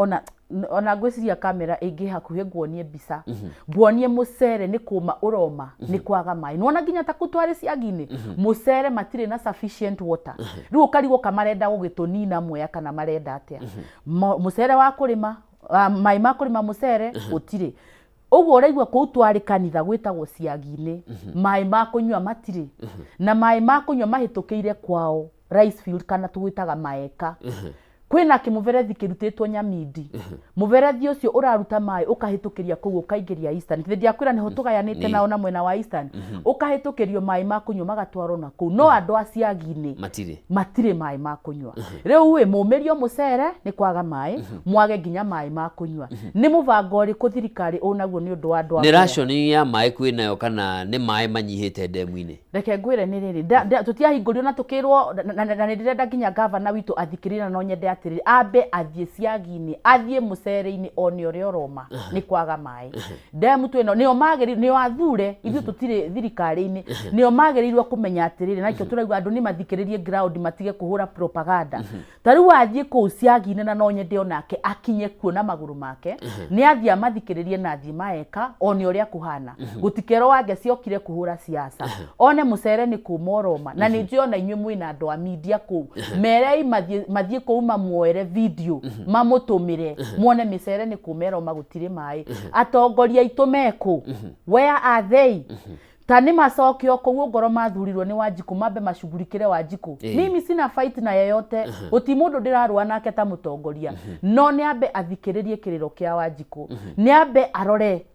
ona gwiciria kamera ingi hakuhe nguonie mbica nguonie mucere ni kuma uroma ni kwaga mai nona nginya ta kutware ciagini mucere matire na sufficient water riu ukarigo kamarenda gugitunina mwea kana marenda atia mucere wa kurima mai ma kurima mucere utire uguo uraigwa ku twari kanitha gwitagwo ciagini mai ma kunywa matire na mai ma kunywa mahitukiire kwao rice field kana tugwitaga maeka kwina kimuverethi kirutitwo Nyamindi muverethi ucio uraruta mai ukahitukiria kugu ukaingiria Eastern thindi akwira niho tugayanite nao na mwena wa Eastern ukahitukirio mai ma kunywa magatwarwo na ku no andu aciagini matire mai ma kunywa riu we mumirio mucere ni kwaga mai mwage nginya mai ma kunywa ni muvango uri kuthirikari unaguo ni undu wa andu ni ration ya mai kwinayo kana ni mai manyihite demu-ini reke ngwire ni riri tutiahingũrio na tukirwo na ndirenda nginya governor witu athikirira no nyende atiri ambe athie ciagini athie mucere-ini oni uri oroma ni kwaga mai demu twino nio mageri nio athure ithu tutire thirikari-ini nio magerirwo kumenya atiri nakio turaigwa andu ni mathikiririe ground matige kuhura propaganda tariu athie ku ciagini na no nyende onake akinye kuo na maguru make ni athia mathikiririe na athie maeka oni uri akuhana gutikero wage ciokire kuhura siasa one mucere ni kuma oroma na ni njiona inywe mwina andu a media ku merei mathie kuuma muoere video mamutumire muone micere ni kuma oroma gutire mai atongoria itu meku where are they tani macokio kuguo ngoro mathurirwo ni Wanjiku mambe macugurikire Wanjiku mimi sina fight na yeyote uti mundu ndirarua nake ta mutongoria no ni ambe athikiririe kiriro kia Wanjiku ni ambe arore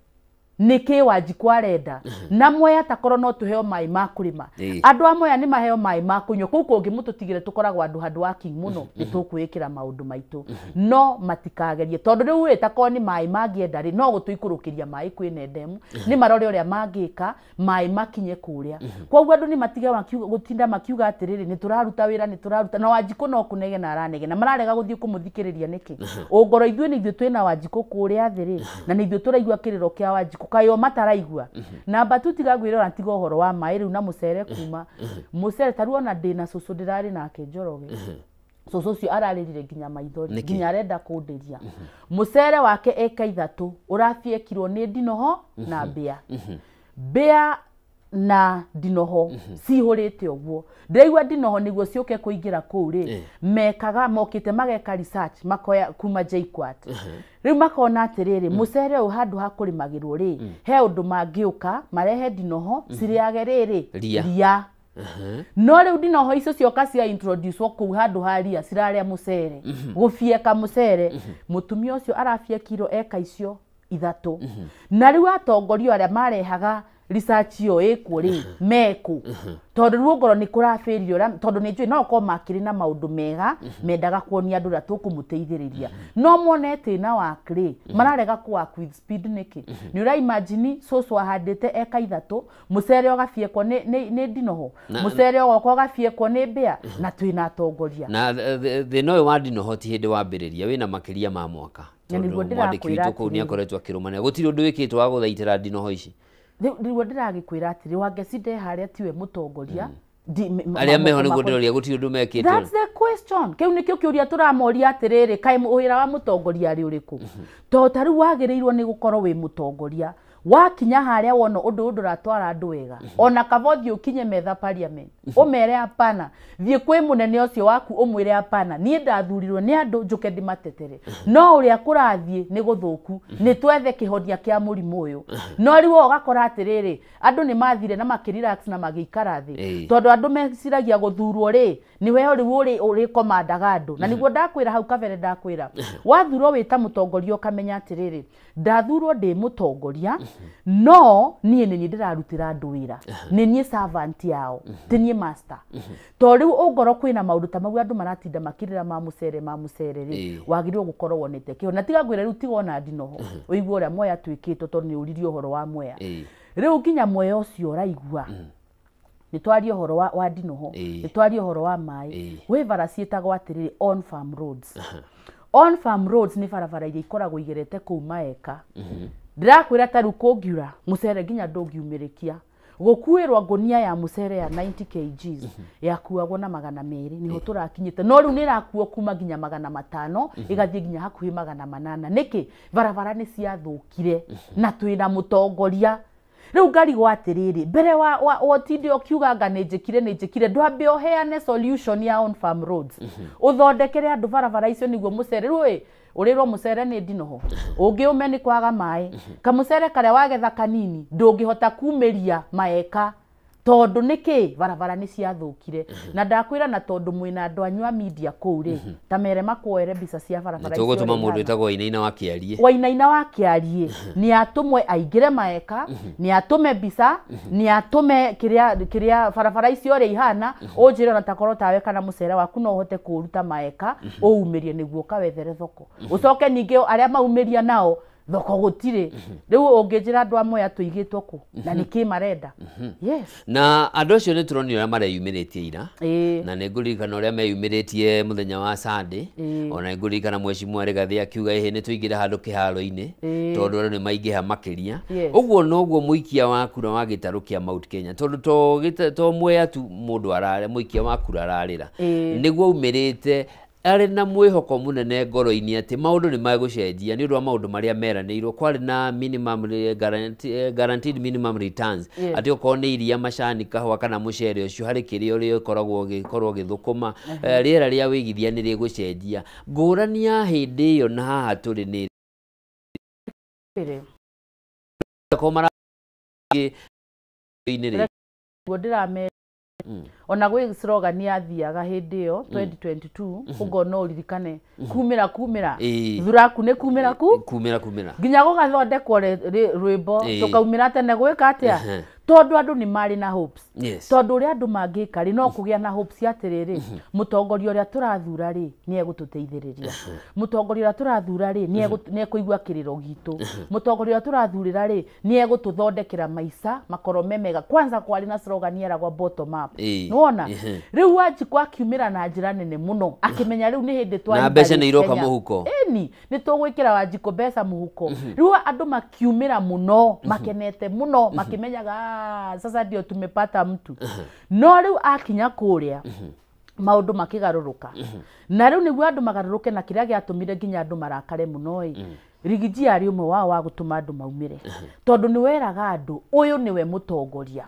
niki Wanjiku arenda na mwe atakoro no tuheo mai ma kurima andu amwe ni maheo mai ma kunywa kuko kungi mututigire tukoragwo andu handu working muno nitukwikira maundu maitu no matikagerie tondu riu etako ni mai mangienda ri no gutuikurukiria mai kwine ndemu ni marore uria mangika mai makinye kuria koguo andu ni matige gutinda makiuga atiriri ni turaruta wira ni turaruta na Wanjiku no kunege na aranege na mararega guthie kumuthikiriria niki ungoro ithue ni ithue twina Wanjiku kuria thiri na ni ithue turaigwa kiriro kia Wanjiku kayo mataraigwa namba tutiga gwira na tigo horo wa mai riu na mucere kuma mucere taruo na ndina cucu ndirari nake Njoroge cucu cio ararĩrire nginya maithori nginya arenda kundiria mucere wake eka 3 urafiekirwo ni ndinoho na mbia mbia na ndinoho cihurite uguo ndeigwa ndinoho niguo ciuke kuingira kuu ri mekaga mokite mageka research makoya kuma JKUAT riu makona atiriri mucere u handu hakurimagirwo ri he undu mangiuka marehe ndinoho ciriage riri ria no riu ndinoho icio cioka cia introduce kuu handu haria ciraria mucere gufieka mucere mutumia ucio arafiekirwo eka icio 3 na riu atongorio aria marehaga research yo eko ri meko tondu ruongoro ni kurafiri ora tondu ni njui no ko makiri na maundu mega mendaga kuonia andu ra tukumuteithiriria no monete na wakri mararega kwa with speed niki ni ura imagine soso ahandite eka ithatu mucere ogafiekwo ni ndinoho mucere ogoko ogafiekwo ni mbia na twina atongoria na the no wa ndinoho ti hindi wambiriria wina makiria ma mwaka niguo ndirakwira ko ni akoretwo akirumania gutiri undu wikitwo wa guthaitira ndinoho ici niguo ndiragikwira atiri wangecinde haria tiwe mutongoria aria meho niguo ndiroria gutiri undu mekitwo. That's the question. Kiu nikio kiuria turamoria atiriri kai wira wa mutongoria ari uriku to taru wagirirwo ni gukorwo wi mutongoria wakinya haria wono undu ratwara andu wega ona kavothi ukinye metha parliament umere hapana thie kwi munene ucio waku umwire hapana nie ndathurirwo ni andu njuke ndimatetere no uria kurathie ni guthuku ni twethe kihonia kia murimu uyu no riwo ugakora atiriri andu ni mathire na makirelax na magikara thi tondu andu meciragia guthurwo ri niwe uri komandaga andu na niguo ndakwira hau kabere ndakwira wathurwo wita mutongoria ukamenya atiriri ndathurwo ndi mutongoria no nie ni ndirarutira andu wira ni nie servant yao ti nie master to riu ungoro kwina maundu ta mau andu maratinda makirira ma mucere ri wagirwo gukorwo wonete kio na tiga gwira riu tigona ndinoho uigwa uria moya twikitwo tondu ni uririo horo wa moya riu kinya moya ucio raigua ni twari horo wa ndinoho ni twari horo wa mai we varacietagwo atiriri on farm roads on farm roads ni barabara iria ikoragwo igerete kuu maeka ndirakwira taru kungiura mucere ginya ndungiumirikia gukuirwa ngunia ya mucere ya 90 kgs yakuagwo na 200 niho turakinyite no riu nirakuo kuma ginya 500 igathie ginya hakuhi 800 niki barabara ni ciathukire na twina mutongoria riu ngari gwatiriri mbere wa tindi okiuga njikire ndwambe oheane solution ya on farm roads uthondekere andu barabara icio niguo mucere riu urirwo mucere ni ndinoho ungiume ni kwaga mai kamucere kare wagetha kanini ndungihota kumeria maeka tondu niki barabara ni ciathukire na ndakwira na tondu mwina andu anywa media kuu ri ta mere makuoere mbica cia barabara icio tugutuma mundu etagwo Wainaina wakiarie ni atumwe aingire maeka ni atume mbica ni atume kiria barabara icio ri ihana unjire na takorwo tawe kana mucere waku no uhote kuruta maeka uumirie niguo kawethere thoko ucoke ninge aria maumiria nao thoko gutire riu ungijira andu amwe atuigitwo ku na niki marenda yes na andu acio ni turoni uria mareyumiritie ira na ni ngurikana uria meyumiritie muthenya wa Sunday ona ngurikana mwecimu Rigathi akiuga ehe ni tuingire handu kiharo-ini tondu ni maingiha makiria uguo noguo muikia wa kura wa gitaru kia Mount Kenya tondu to mweya tu mundu arare muikia wa kura ararira niguo umirite ari na mwihoko munene ngoro-ini ati maundu ni magucenjia ni undu wa maundu maria meranirwo kwari na minimum guaranteed minimum returns ati ukorwo ni iria macani kahua kana mucere ucio hari kiria uri korwo githukuma riera ria wigithia ni rigucenjia ngurani ya hindi iyo na haha turi ni komara ini ri ona gwe slogan yathiaga hindi yo 2022 ugo no ririkane kumira thuraku ne kumira ginya gugathondekwo rwimbo tukaumira tene gwika atia tondu andu ni mari na hopes tondu uri andu mangika ri no kugia na hopes atiriri mutongoria uria turathura ri ni egututeithiriria mutongoria uria turathura ri ni ekuigua kiriro gitu mutongoria uria turathurira ri ni egututhondekera maica makoro memega kwanza kwari na slogan yeragwa bottom up nuona riu waji kwa kiumira na njira nene muno akimenya riu ni hindi twari na mbeca ni iroka muhuko ni tugwikira Wanjiko mbeca muhuko riu andu makiumira muno makenete muno makimenyaga sasa ndio tumepata mtu no riu akinya kuria maundu makigaruruka na riu niguo andu magaruruke na kiria giatumire ginya andu marakare muno Rigiji ari umwe wao wa gutuma andu maumire tondu ni weraga andu uyu niwe mutongoria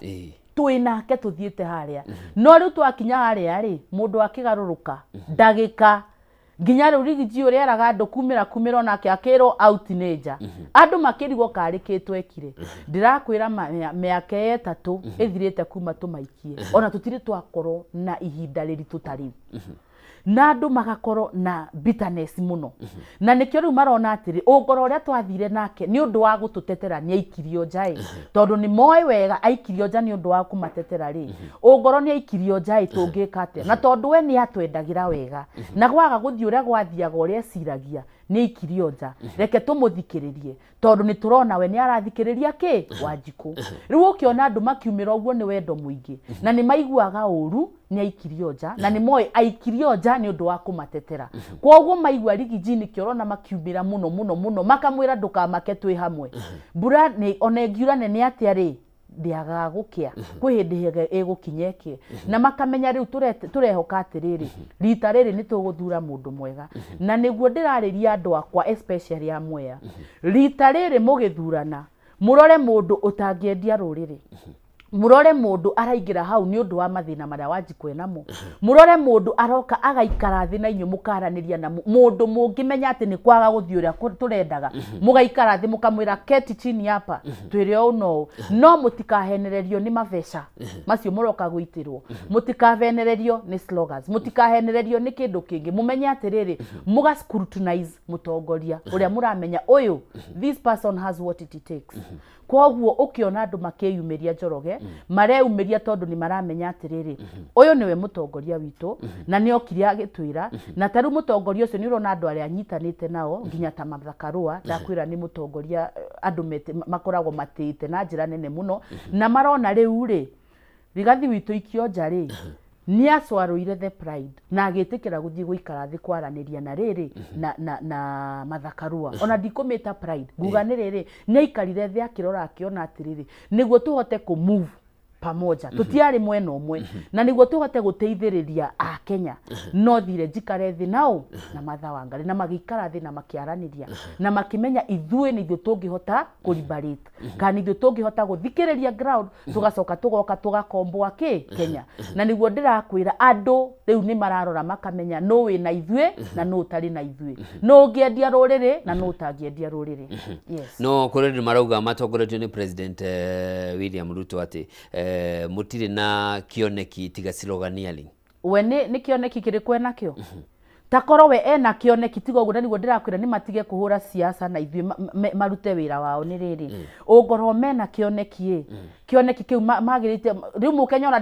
twinake tuthiete haria no riu twakinya haria ri mundu akigaruruka ndagika ginya riu Rigiji uri eraga andu kumira nake akiro out nature andu makirigwo karikitwo ekire ndirakwira miaka 3 ithirite kuma tumaikie ona tutiri twakorwo na ihinda riritu tari na andu magakorwo na bitterness muno na nikio riu marona atiri ungoro uria twathire nake ni undu wa gututetera ni aikirio njai tondu ni moe wega aikirio nja ni undu wa kumatetera ri ungoro ni aikirio njai tungika atia na tondu we ni atwendagira wega na gwaga guthii uria gwathiaga uria ciragia ni aikirio nja reke tumuthikiririe tondu ni turona we ni arathikiriria ki Wanjiku riu ukiona andu makiumira uguo ni wendo muingi na ni maiguaga uru ni aikirio nja na ni moe aikirio nja ni undu wa kumatetera koguo maigua rigiji ni kiorona makiumira muno makamwira ndukamake twi hamwe mbura ni onengiura ni atia ri ndiaga gukia kwi hindi igukinyeke na makamenya riu turehoka atiriri rita riri ni tuguthura mundu mwega na niguo ndirariria andu akwa especially amwe rita riri mugithurana murore mundu utangiendia ruriri murore mundu araingira hau ni undu wa mathina maria Wanjiku enamo murore mundu aroka agaikara thi na inyu mukaraniria na mundu mungimenya ati ni kwaga guthii uria turendaga mugaikara thi mukamwira keti chini hapa twire no mutikahenererio ni mabeca macio muroka guitirwo mutikavenererio ni slogans mutikahenererio ni kindu kingi mumenye atiriri muga scrutinize mutongoria uria muramenya uyu this person has what it takes koguo ukiona andu makiyumiria Njoroge mareumiria tondu ni maramenya atiriri uyu niwe mutongoria witu na ni okiri agitwira na taru mutongoria ucio ni urona andu aria anyitanite nao nginya ta Martha Karua ndakwira ni mutongoria andu makoragwo matite na njira nene muno na marona riu ri Rigathi witu ikionja ri ni acwaruire the pride na agitikira guthii guikara thi kwaraniria na riri na Martha Karua ona ndikumita pride nguga ni riri ni aikarire thi akirora akiona atiriri niguo tuhote ku move pamoja tutiari mwena umwe na niguo tuhote guteithiriria a Kenya no thire njikare thi nao na Martha Wangari na magikara thi na makiaraniria na makimenya ithuĩ ni ithuĩ tungihota ku liberate kana ithuĩ tungihota guthikiriria ground tugacoka tugoka tugakomboa Kenya na niguo ndirakwira andu riu ni mararora makamenya no we na ithuĩ na no utari na ithuĩ no ngiendia ruriri na no utangiendia ruriri yes no kuri marauga matongoretio ni President William Ruto ati mutire na kioneki tiga sloganiali we ni kioneki kirikwe nakio takoro we ena kioneki tigo guo niguo ndirakwira ni matige kuhura siasa na ithuĩ marute wira wao ni riri ungoro mena kioneki kioneki kiu magirite riu Mukenya ona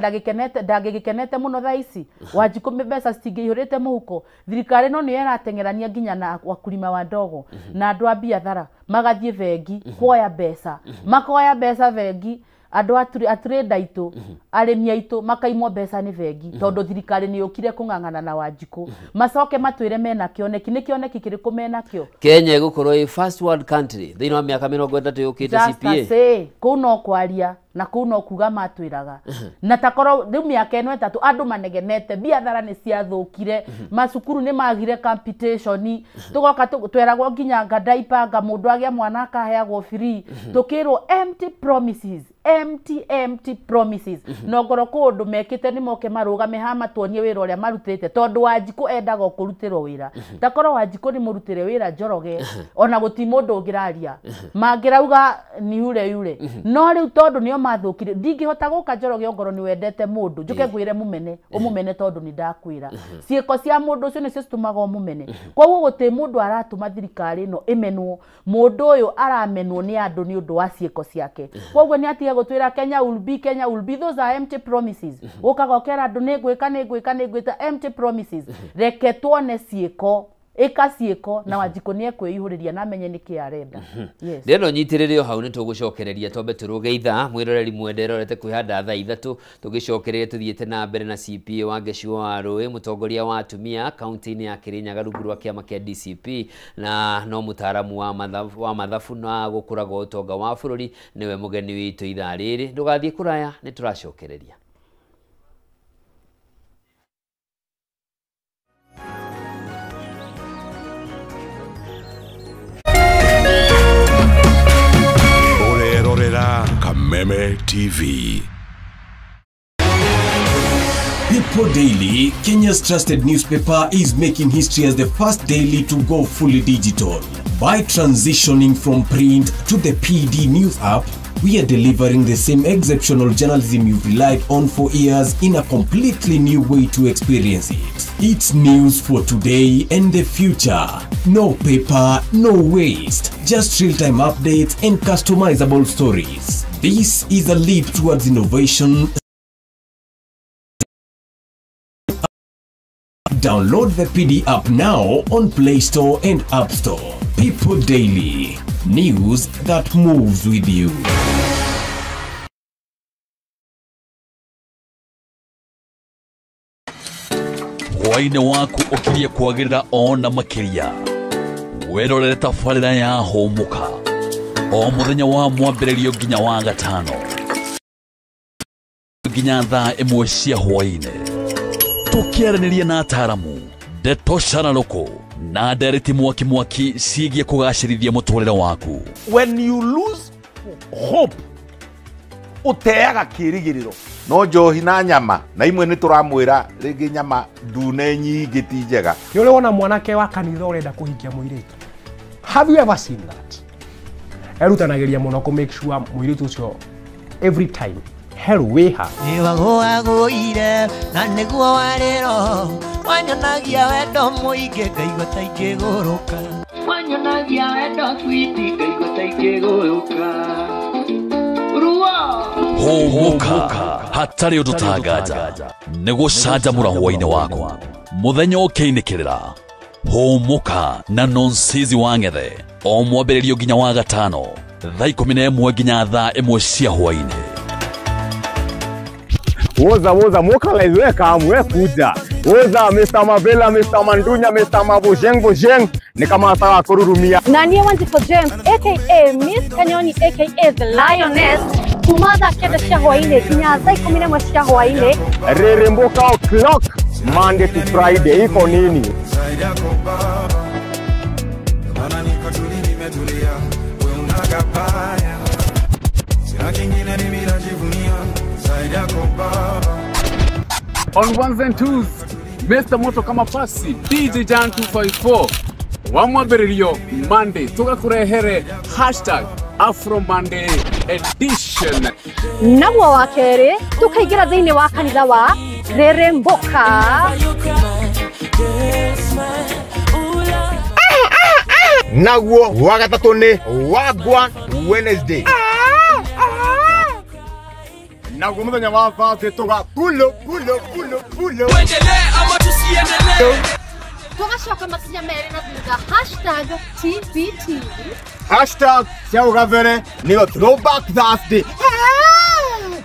ndagikenete muno thaici Wanjiku mbeca citingihurite muhuko thirikari no ni eratengerania nginya na wakulima wa ndogo na andu a biathara magathie vengi kuoya mbeca makoya mbeca vengi andu atrade aitu arimi aitu makaimwo mbeca ni vengi tondu thirikari ni yukire kung'ang'ana na Wanjiku macoke matwire mena kioneki ni kioneki kiriku mena kio Kenya igukorwo i first world country thini wa miaka 30 yukite CPA kuno kwaria na kuno kuga matwiraga na takoro riu miaka eno etatu andu manegenete biathara ni ciathukire macukuru ni magire competition tugoka tweragwo nginya ngadaipanga mundu agia mwana akaheagwo free tukirwo empty promises no ngoro kundu mekite ni moke marugame ha matuonie wira uria marutite tondu Wanjiku endaga kurutirwo wira takoro Wanjiku ni murutire wira Njoroge ona guti mundu ungiraria mangirauga ni yure no riu tondu nio mathukire ndingihota guka Njoroge ngoro ni wendete mundu njuke ngwire umumene tondu ni ndakwira ciiko cia mundu ucio ni cio citumaga umumene koguo guti mundu aratuma thirikari no imenwo mundu uyu aramenwo ni andu ni undu wa ciiko ciake koguo ni atige gutwira Kenya will be those are empty promises ukagokera andu ni gwika empty promises reke tuone ciiko ikaciiko na Wanjiku ni ekwiyihuriria na menye niki arenda yes ndeno nyitiririo hau ni tugucokereria tombe turuge itha mwiroreri mwenderorete kwihanda thaa 3 tugicokereria tuthiete na mbere na CPA wa Gĩcũa wa Rũĩ mutongoria wa atumia kaunti-ini ya Kirinyaga rungu rwa kiama kia DCP na no mutaramu wa mathabu na gukuraga utonga wa bururi niwe mugeni witu ithaa riri ndugathie kuraya ni turacokereria Kameme TV. People Daily, Kenya's trusted newspaper, is making history as the first daily to go fully digital. By transitioning from print to the PD News app, we are delivering the same exceptional journalism you've relied on for years in a completely new way to experience it. It's news for today and the future. No paper, no waste. Just real-time updates and customizable stories. This is a leap towards innovation. Download the PD app now on Play Store and App Store. People Daily. News that moves with you. Hwaini waku ukirie kwagirira ona makiria. Werorere tafarira ya Homuka. O muthenya wa mwambĩrĩrio nginya wa gatano. Nginya thaa ĩmwe cia hwaini. Tukiaraniria na ataramu. Ndeto Shanaloko na ndereti mwaki ciĩgiĩ kũgacĩrithia mũtũrĩre waku. When you lose hope, uteaga kĩrigĩrĩro. No njohi na nyama na imwe nĩ tũramwĩra rĩngĩ nyama ndune nyingĩ ti njega. Nĩ ũrĩ wona mwanake wa kanitha ũrenda kũhikia mũirĩtu. Have you ever seen that? Erutanagĩria mũno kũ make sure mũirĩtu ũcio every time hell wĩha. Nĩwagũagũire na nĩguo warĩro wanyonagia wendo mũingĩ ngaigua ta ingĩgũrũka. Wanyonagia wendo sweetie ngaigua ta ingĩgũrũka. Homuka hatarĩ ũndũ tangaja nĩ gũcanjamũra hwainĩ waku mũthenya ũkĩinĩkĩrĩra. Homuka na Nonsizi wa Ng'ethe o mwambĩrĩrio nginya wa gatano thaa 11 nginya thaa 1 cia hwainĩ. Woza moka laiweka mwe kuja. Woza Mr. Mabela, Mr. Mandunya, Mr. Mabojeng ni kama sawa kururumia. Nani Wanjiko James aka Miss Kanyoni aka the Lioness. Kumada keda cia hwainĩ nginya thaa 11 cia hwainĩ. Reremboka o'clock Monday to Friday iko nini? On ones and twos, Mr. Moto kama pasi, DJ Jan 254. Wamwambĩrĩrio Monday, tugakurehere #Afro Monday edition. Naguo wa kerĩ, tukaingĩra thĩinĩ wa kanitha wa Reremboka. Naguo wa gatatũ nĩ Wagwan Wednesday. Naguo mũthenya wa Thursday tuga pulo. Tugacoka makinya merĩ na thutha #TBT. cia ũgavere nĩyo Throwback Thursday.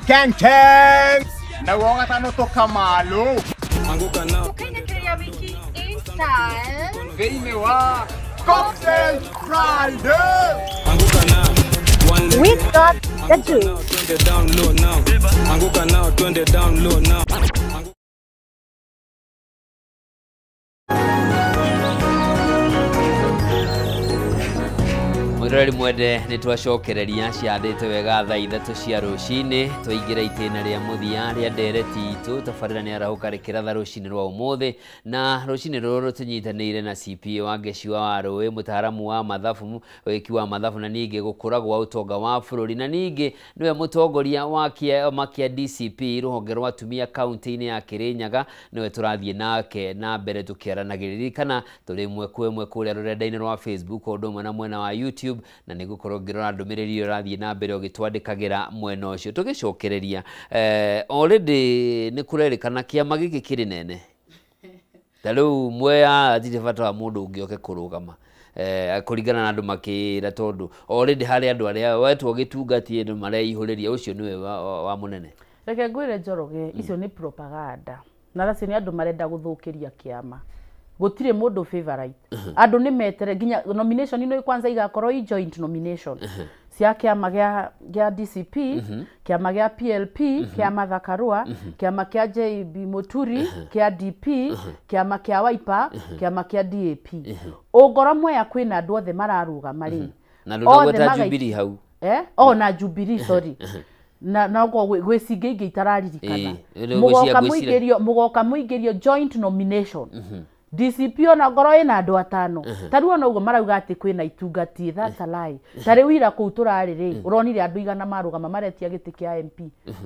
Ken. Naguo wa gatano tukamalo. Tukainĩkĩria wiki in-style. Thĩinĩ wa Cocktail Friday. We got the juice. Mwirori mwende nĩ twacokereria ciathĩte wega thaa 3 cia rũcinĩ twaingĩra itĩna rĩa mũthia rĩa ndereti itũ tabarĩra nĩ arahũka rĩkĩratha rũcinĩ rwa ũmũthĩ na rũcinĩ rũrũ tũnyitanĩire na CPA wa Ngeciwa wa Rũĩ mũtaaramu wa mathabu wĩki wa mathabu na ningĩ gũkũra gwa ũtonga wa bũrũri na ningĩ nĩwe mũtongoria wa kĩa DCP rũhonge rwa atumia kaunti-inĩ ya Kĩrĩnyaga nĩwe tũrathiĩ nake na mbere tũkĩaranagĩrĩria kana tũrĩ ĩmwe kwa ĩmwe kũrĩa rũrenda-inĩ rwa Facebook o ũndũ ũmwe na mwena wa YouTube na nĩgũkorwo ngĩrora ndũmĩrĩri ĩyo rathiĩ na mbere ũgĩtwandĩkagĩra mwena ũcio tũgĩcokereria already nĩ kũrerĩkana kĩama gĩkĩ kĩrĩ nene ta rĩu mweya atirĩ bata wa mũndũ ũngĩ oke kũrũgama kũringana na andũ makĩra tondũ already harĩ andũ arĩa wetwo gĩtungatie andũ mareihũrĩria ũcio nĩwe wa mũnene. Reke ngwĩre Njoroge icio nĩ propaganda na racio nĩ andũ marenda gũthũkĩria kĩama. Gũtirĩ mũndũ favorite. Andũ nĩ metere nginya nomination ino kwanza igakorwo i joint nomination. Cia kĩama gĩa DCP, kĩama gĩa PLP, kĩama Thakarua, kĩama kĩa JB Muturi, kĩa DP, kĩama kĩa Wiper, kĩama kĩa DAP. Ũngora Mwea kwĩna andũ othe mararũgama rĩ. Na ndũnagweta Jubilee hau. Na Jubilee sorry. Na gwĩcinga ingĩ itararirikana. Mũgoka mũingĩrio joint nomination. DCP ona ngoro ina andu atano tari ona ugo marauga ati kwina itungati that's a lie tari wira ku turari ri uronire andu igana marugama maretia giti kia MP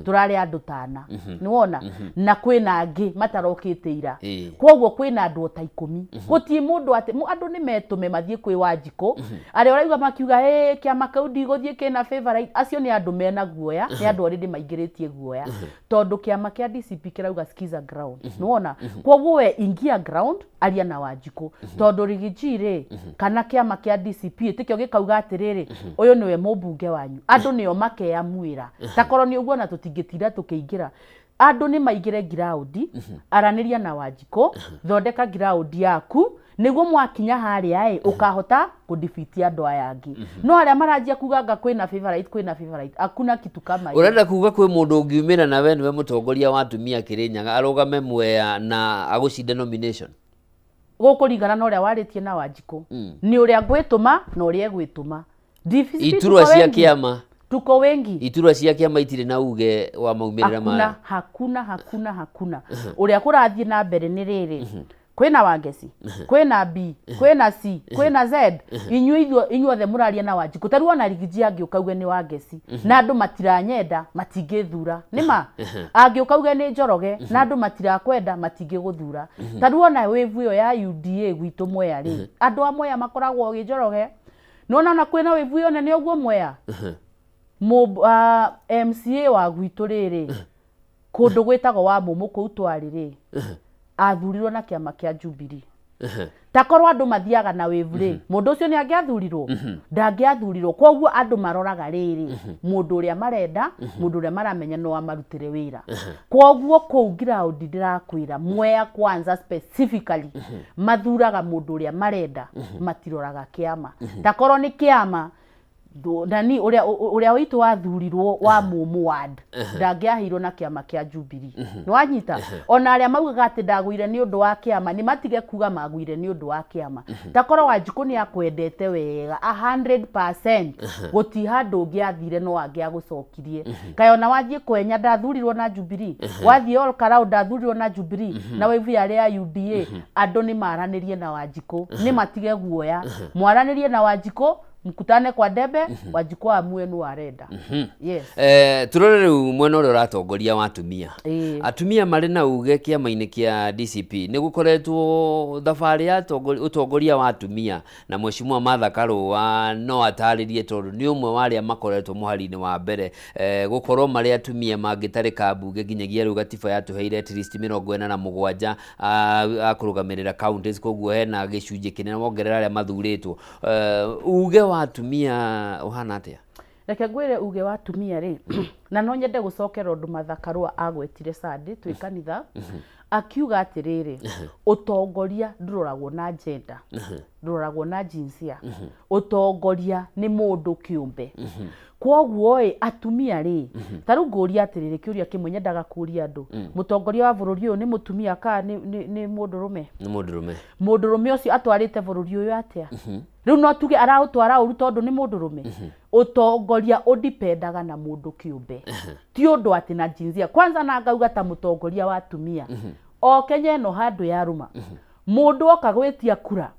turari andu tana ni wona na kwina angi matarokite ira kwoguo kwina andu ota 10 gutie mundu ati andu ni metume mathie kwi Wanjiko ari uraiga makiuga kiama kau ndiguthie kina favorite acio ni andu mena guoya ni andu already maingiritie guoya tondu kiama kia DCP kirauga skiza ground ni wona kwoguo we ingia ground aria na Wanjiko tondu rigijire kana kiama kia DCP tikio gikauga atiriri uyu niwe mubunge wanyu andu nio makeyamwira takoro ni uguo na tutingitira tukiingira andu ni maigire ground araniria na Wanjiko thondeka ground yaku niguo mwakinya haria ukahota kudefeat andu aya angi no aria maranjia kuganga kwina favorite akuna kitu kama hiyo urenda kuga kwi mundu ungiumira na we niwe mutongoria wa atumia Kirinyaga arugame mwea na agucinde nomination gukuringana na uria waritie na Wanjiko ni uria gwituma na uria gwituma iturwa cia kiama tuko wengi iturwa cia kiama itire na uge wa maumirira ma hakuna uria kurathie na mbere ni riri kwina Wangeci kwina B kwina C kwina Z inyuothe muraria na Wanjiko taru ona rigiji angiukauge ni Wangeci na andu matiranyenda matingithura nima angiukauge ni Njoroge na andu matirakwenda matingiguthura taru ona wave iyo ya UDA gwitu Mwea ri andu a Mwea makoragwo gi Njoroge nona na kwina wave iyo nene oguo Mwea MCA wa gwitu riri kundu gwitago wa mumu ku utwari ri athurirwo na kiama kia Jubilee takorwo andu mathiaga na wevure mundu ucio ni angiathurirwo ndangiathurirwo kwoguo andu maroraga riri mundu uria marenda mundu uria maramenya no amarutire wira kwoguo ku ground ndirakwira Mwea kwanza specifically mathuraga mundu uria marenda matiroraga kiama takorwo ni kiama nani uria witu wathurirwo wa mumu ward ndangiahirwo na kiama kia Jubilee ni wanyita ona aria maugaga ati ndaguire ni undu wa kiama ni matige kuga maguire ni undu wa kiama takoro Wanjiko ni akwendete wega 100% guti handu ungiathire no angiagucokirie kayo ona wathie kwenya ndathurirwo na Jubilee wathie all crowd ndathurirwo na Jubilee na waivu aria UDA andu ni maranirie na Wanjiko ni matige guoya mwaranirie na Wanjiko mkutane kwa debe Wanjiko amue nu arenda yes turore riu mwena uri uratongoria wa atumia atumia mari na uge kiama-ini kia DCP ni gukoretwo thabari ya utongoria wa atumia na Mheshimiwa Martha Karua no ataririe tondu ni umwe waria makoretwo muhari-ini wa mbere gukorwo mari atumia mangitarika mbunge nginyagia riu gatiba yatuheire at least 47 akurugamirira counties koguo hena gicunji kinene wongerera aria mathuritwo uge wa atumia uhana atia reke ngwire uge wa atumia ri na no nyende gucokera undu Martha Karua agwetire Sunday twi kanitha akiuga atiriri utongoria nduroragwo na gender nduroragwo na jinsia utongoria ni mundu kiumbe kwoguo atumia ri taru nguria atiriri kiuria kimwe nyendaga kuria andu mutongoria wa bururi uyu ni mutumia ka ni mundurume mundurume ucio atwarite bururi uyu atia riu no tuge arautwara uru tondu ni mundurume utongoria udipendaga na mundu kiumbe ti undu ati na jinsia kwanza na ngauga ta mutongoria wa atumia o Kenya no handu ya ruma mundu oka gwitia kura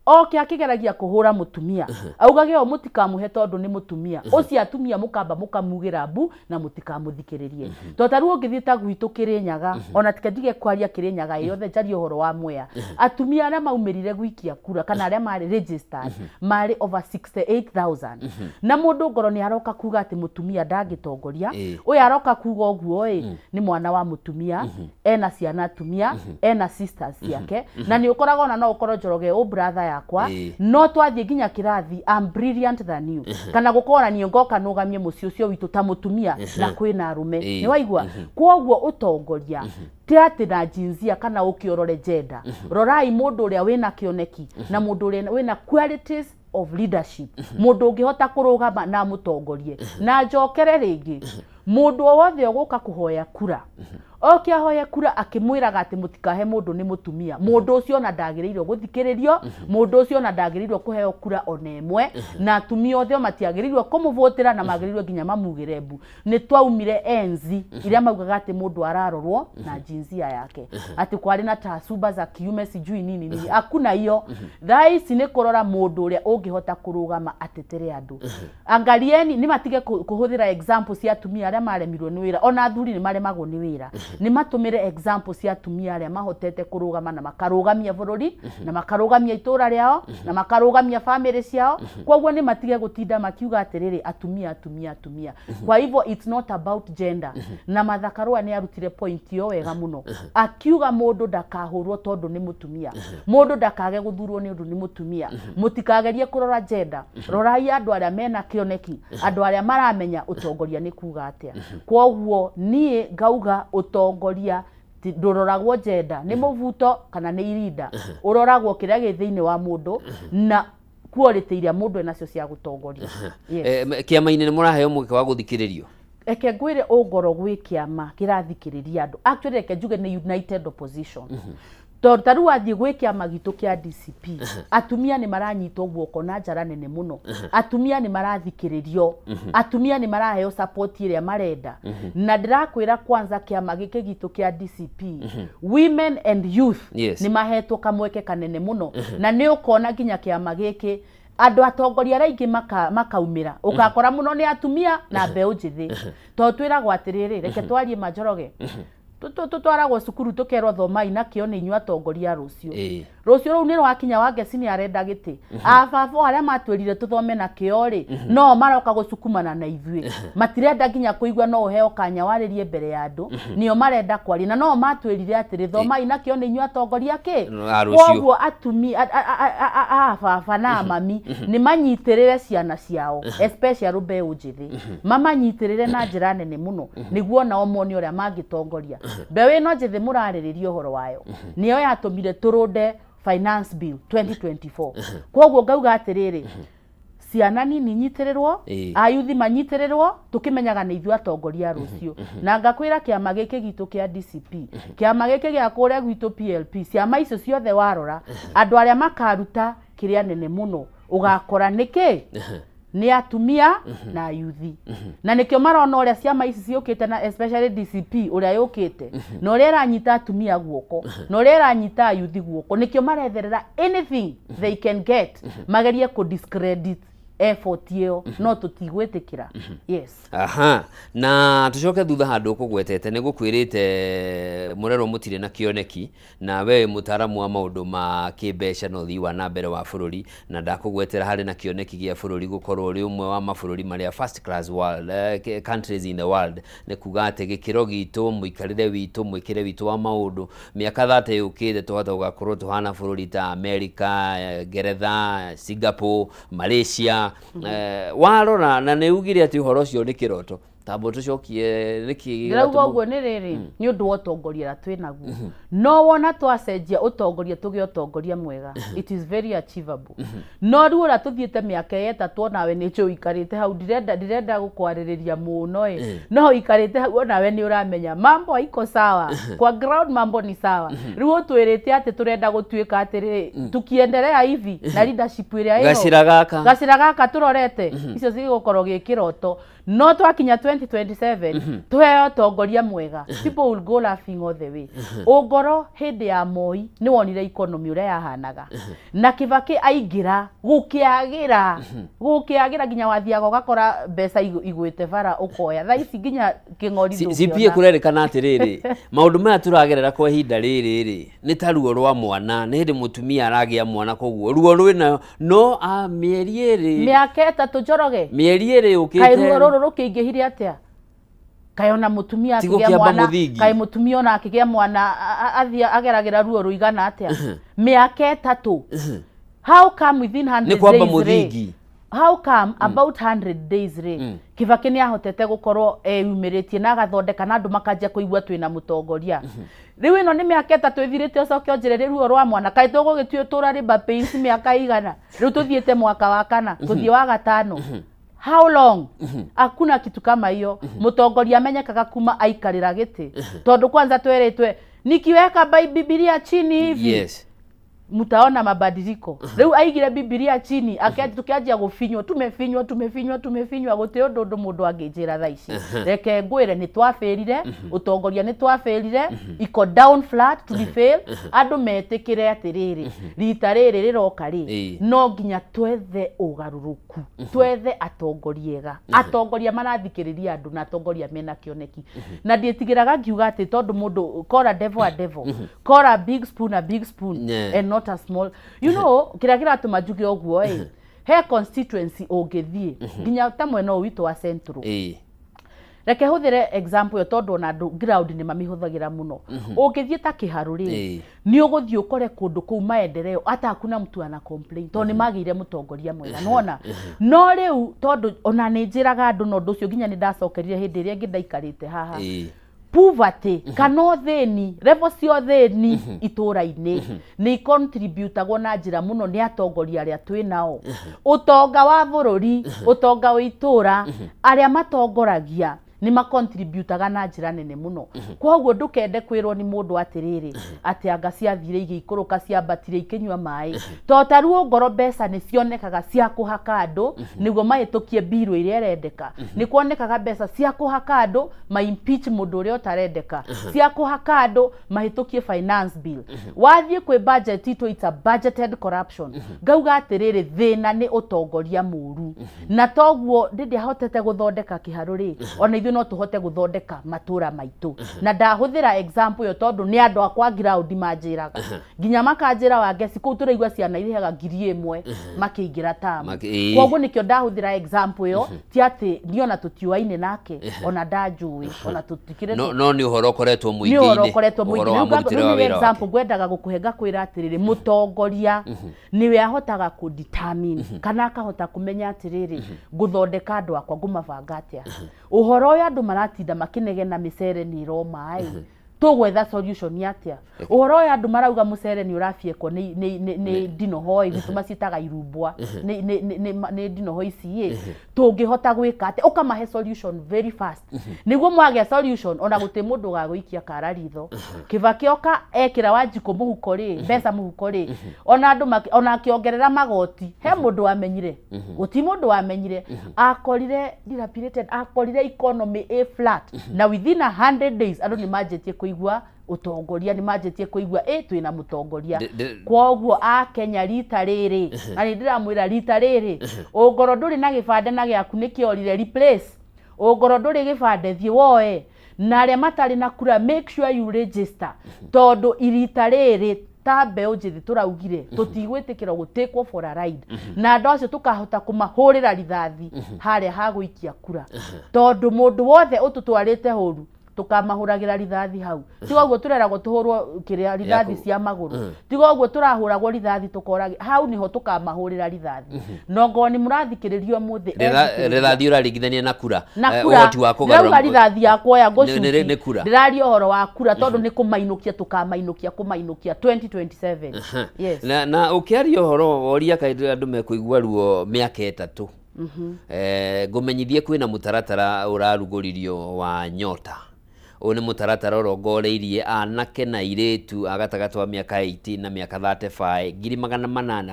oke akigeragia kuhura mutumia augage o mutikamuhe tondu ni mutumia ucio atumia mukamba mukamugira mbu na mutikamuthikiririe to taru ngithita gwitu Kirinyaga ona tikendige kwaria Kirinyaga yothe jari uhoro wa Mwea atumia aria maumirire gwikia kura kana aria mari registered mari over 68,000 na mundu ngoro ni aroka kuga ati mutumia ndangitongoria uyu aroka kuga oguo ni mwana wa mutumia ena ciana atumia ena sisters ciake na ni ukoraga ona no ukoro Njoroge o brother yakwa no twathie nginya kirathi I'm brilliant than you kana gukora ni ngoka nugamie mucio cio witu ta mutumia na kwina arume ni waigua kwoguo utongoria ti ati na jinsia kana ukiorore gender rorai mundu uria wina kioneki na mundu uria wina qualities of leadership mundu ungihota kurugama na mutongorie na njokere ringi mundu wothe uguka kuhoya kura okia hoya kura akimwiraga ati mutikahe mundu ni mutumia mundu ucio na ndagirirwo guthikiririo mundu ucio na ndagirirwo kuheo kura onemwe na atumia othe matiagirirwo kumuvotera na magirirwo nginya mamugire mbu ni twaumire enzi iria maugaga ati mundu ararorwo na jinsia yake ati kwari na tasuba za kiume sijui nini hakuna hiyo thaici ni kurora mundu uria ungihota kurugama atetere andu angalieni ni matige kuhuthira example cia atumia aria maremirwo ni wira ona athuri ni maremagwo ni wira ni matumire example cia atumia aria mahotete kurugama na makarugamia bururi na makarugamia itura riao na makarugamia family ciao kwoguo ni matige gutinda makiuga atiriri atumia kwa hivyo it's not about gender na Mathakarwa ni arutire point yo wega muno akiuga mundu ndakahurwo tondu ni mutumia mundu ndakage guthurwo ni undu ni mutumia mutikagerie kurora gender rorai andu aria mena kioneki andu aria maramenya utongoria ni kuga atia kwoguo nie ngauga utongoria ndororagwo gender ni muvuto kana ni irinda uroragwo kiria githiini wa mundu na quality iria mundu enacio cia gutongoria kiama-ini ni muraheo muke wa guthikiririo eke ngwire ungoro gwi kiama kirathikiriria andu actually eke njuge ni united opposition Taru athie gwi kiama gitu kia DCP atumia ni maranyitwo guoko na njara nene muno atumia ni marathikiririo atumia ni maraheo support iria marenda na ndirakwira kwanza kiama giki gitu kia DCP women and youth ni mahetwo kamweke kanene muno na ni ukona nginya kiama giki andu atongoria raingi makaumira ukakora muno ni atumia na mbeu njithi to twiragwo atiriri reke twarie Majoroge tutwaragwo cukuru tukerwo thomai na kio ni inyua atongoria rucio rucio ru ni rwakinya wage sini arenda giti ababo aria matwirire tuthome na kio ri no maroka gucukumana na ithui matirenda nginya kuigwa no uheo kanya waririe mbere ya andu nio marenda kwari na no matwirire atiri thomai na kio ni inyua atongoria ki kwoguo atumia baba na mami ni manyitirire ciana ciao especially mbeu njithi mamanyitirire na njira nene muno niguo nao moni uria mangitongoria mbewe no njithi murariririo uhoro wayo niyo yatumire turunde finance bill 2024 kwoguo ngauga atiriri ciana nini nyitirirwo ayuthi manyitirirwo tukimenyaga ni ithu atongoria rucio na ngakwira kiama giki gitu kia DCP kiama giki gia kuria gwitu PLP ciama icio ciothe warora andu aria makaruta kiria nene muno ugakora niki ni atumia na yuthi na nikio marona uria ciama ici ciukite na especially DCP uria yukite na uria ranyita atumia guoko na uria ranyita yuthi guoko nikio maretherera anything they can get magerie ku discredit effort yo no tutigwetikira yes na tucoke thutha handu kugwetete ni gukwirite murero mutire na kioneki na we mutaramu wa maundu ma kibeca no thiwa na mbere wa bururi na ndakugwetera hari na kioneki gia bururi gukorwo uri umwe wa mabururi maria first class world countries in the world ne kuga ate gikiro gitu muikarire witu mwikire witu wa maundu miaka 30 yukite tuhota ugakorwo tuhana bururi ta America Geretha Singapore Malaysia warora na ne ugire ati uhoro cio ni kiroto tambo tucokie niki ndirauga uguo ni riri ni undu wa utongoria twinaguo no wona twacenjia utongoria tuge utongoria mwega it is very achievable no ruora tuthiete miaka yeta tuonawe ni cyo ikarite hau ndirenda gukwariria muno no ikarite hau nawe ni uramenya mambo iko sawa kwa ground mambo ni sawa riu twirite ati turenda gutuika atiri tukiendelea hivi na leadership iria hiyo gacira gaka turorete icio cigukorwo gikiroto no twakinya 2027 tuheo tongoria mwega people will go laughing all the way ugoro hindi ya Moi ni wonire economy uria yahanaga na Kibaki aingira gukiagira ginya wathiaga gakora mbeca igwite bara ukoya thaici ginya king'ori ndu cipie kurerikana atiriri maundu maya turagerera kwa ihinda riri ni taruo rwa mwana ni hindi mutumia aragia mwana koguo ruo rwina no mieri iri miaka 3 Njoroge mieri iri ukite ruru rukiingihire atia kayona mutumia akigia mwana kai mutumia ona akigia mwana athia ageragira ruo ruigana atia miaka 3 how come within 100 days ni kwamba muthingi how come about 100 days Kibaki ni ahotete gukorwo yumiritie na agathondeka na andu makanjia kuigua twina mutongoria riu ino ni miaka 3 ithirite ucoke onjerere ruo rwa mwana kai tugugitue tura riba pains miaka igana riu tuthiete mwaka wa kana tuthie wa gatano How long? Hakuna kitu kama hiyo. Mutongoria amenyekaga kuma aikarira giti. Tondu kwanza tweretwe nikiweka Biblia chini hivi. Yes. Mutaona mabadiliko. Leo aigire Biblia chini, akaje tukianjia gufinywa, tumefinywa gute undu mundu angijira thaa ici. Reke ngwire ni twaferire, utongoria ni twaferire, iko down flat to the fail, andu metikire atiriri. Rita riri riroka ri, no nginya twethe ugaruruku. Twethe atongoriega. Atongoria marathikiriria andu na atongoria mena kioneki. Na ndietigiraga ngiuga ati tondu mundu kora devil a devil. Kora big spoon a big spoon and not a small. You know, kira tumajuge oguo he constituency ogethie nginya tamwe no wito wa central. Reke huthire example yo tondu na ground ni mamihuthagira muno. Ogethie ta kiharu ri ni uguthie ukore kundu ku maendeleo ata hakuna mtu ana complain to ni magire mutongoria mwega nona no riu tondu ona ni njiraga andu no ndu cio nginya ni ndacokerire hindi iria ngindaikarite haha poverty kana theni level cio theni itura-ini ni contribute na njira muno ni atongoria aria twi nao utonga wa bururi utonga wa itura aria matongoragia ni ma contribute na njira nene muno kwoguo ndukende kwirwo ni mundu atiriri ati anga ciathire igikuruka ciambatire ikinywa mai to taruo ngoro mbeca ni cionekaga cia kuhaka andu niguo mahitukie biru iria erendeka ni kuonekaga mbeca cia kuhaka andu ma impeach mundu uria utarendeka cia kuhaka andu mahitukie finance bill wathie kwi budget ito it's a budgeted corruption ngauga atiriri thina ni utongoria muru na toguo ndindi hotete guthondeka kiharuri ona no tuhote guthondeka matura maitu na ndahuthira example yo tondu ni andu akwa ground manjiraga nginya makanjira wange siku turaigwa ciana irihaga 1,000 makiingira tamu kwoguo nikyo ndahuthira example yo ti ati niona tutiuaine nake ona ndajui ona tutikire no ni uhoro koretwo muingi-ini ni uhoro koretwo muingi-ini ni example gwendaga gukuhenga kwira atiriri mutongoria niwe ahotaga ku determine kana akahota kumenya atiriri guthondeka andu akwa ngumabanga atia uhoro ya andu maratinda makinegena micere ni roma tugwetha solution yatia uhoro ya andu marauga mucere ni urafieko ni dinohoi bituma citaga irumbwa ni dinohoi cie tungihota gwika ati ukamahe solution very fast niguo mwage solution ona guti mundu gaguikia kara ritho kivakioka ekira wanjiko muhuko ri mbeca muhuko ri ona andu ona akiongerera magoti he mundu amenyire guti mundu wamenyire akorire dilapidated akorire economy a flat na within 100 days andu ni majetie kuigwa utongoria ni majetie kuigwa twina mutongoria kwoguo a Kenya rita riri na ni ndiramwira rita riri ugoro nduri na gibande na giaku nikiorire replace ugoro nduri gibande thie woe na aria matari na kura make sure you register tondu irita riri ta mbeu njithi turaugire tutigwitikira gutikwo for a ride na andu acio tukahota kumahurira rithathi haria haguikia kura tondu mundu wothe ututwarite huru tukamahuragira rithathi hau tigo guo tureragwo tuhurwo kiria rithathi cia maguru tigo guo turahuragwo rithathi tukorage hau niho tukamahurira rithathi nongo ni murathikiririo muthi rithathi uraringithania na kura uhoti wa kugarura rithathi yakwa ya gocu ndirario horo wa kura tondu ni kumainukia tukamainukia 2027 yes na ukiario horo oria kaida andu mekuigwa ruo miaka 3 ngumenyithie kwina mutaratara uraruguririo wa nyota one mutaratara urongoreirie anake na iretu agatagata wa miaka 18 na miaka 35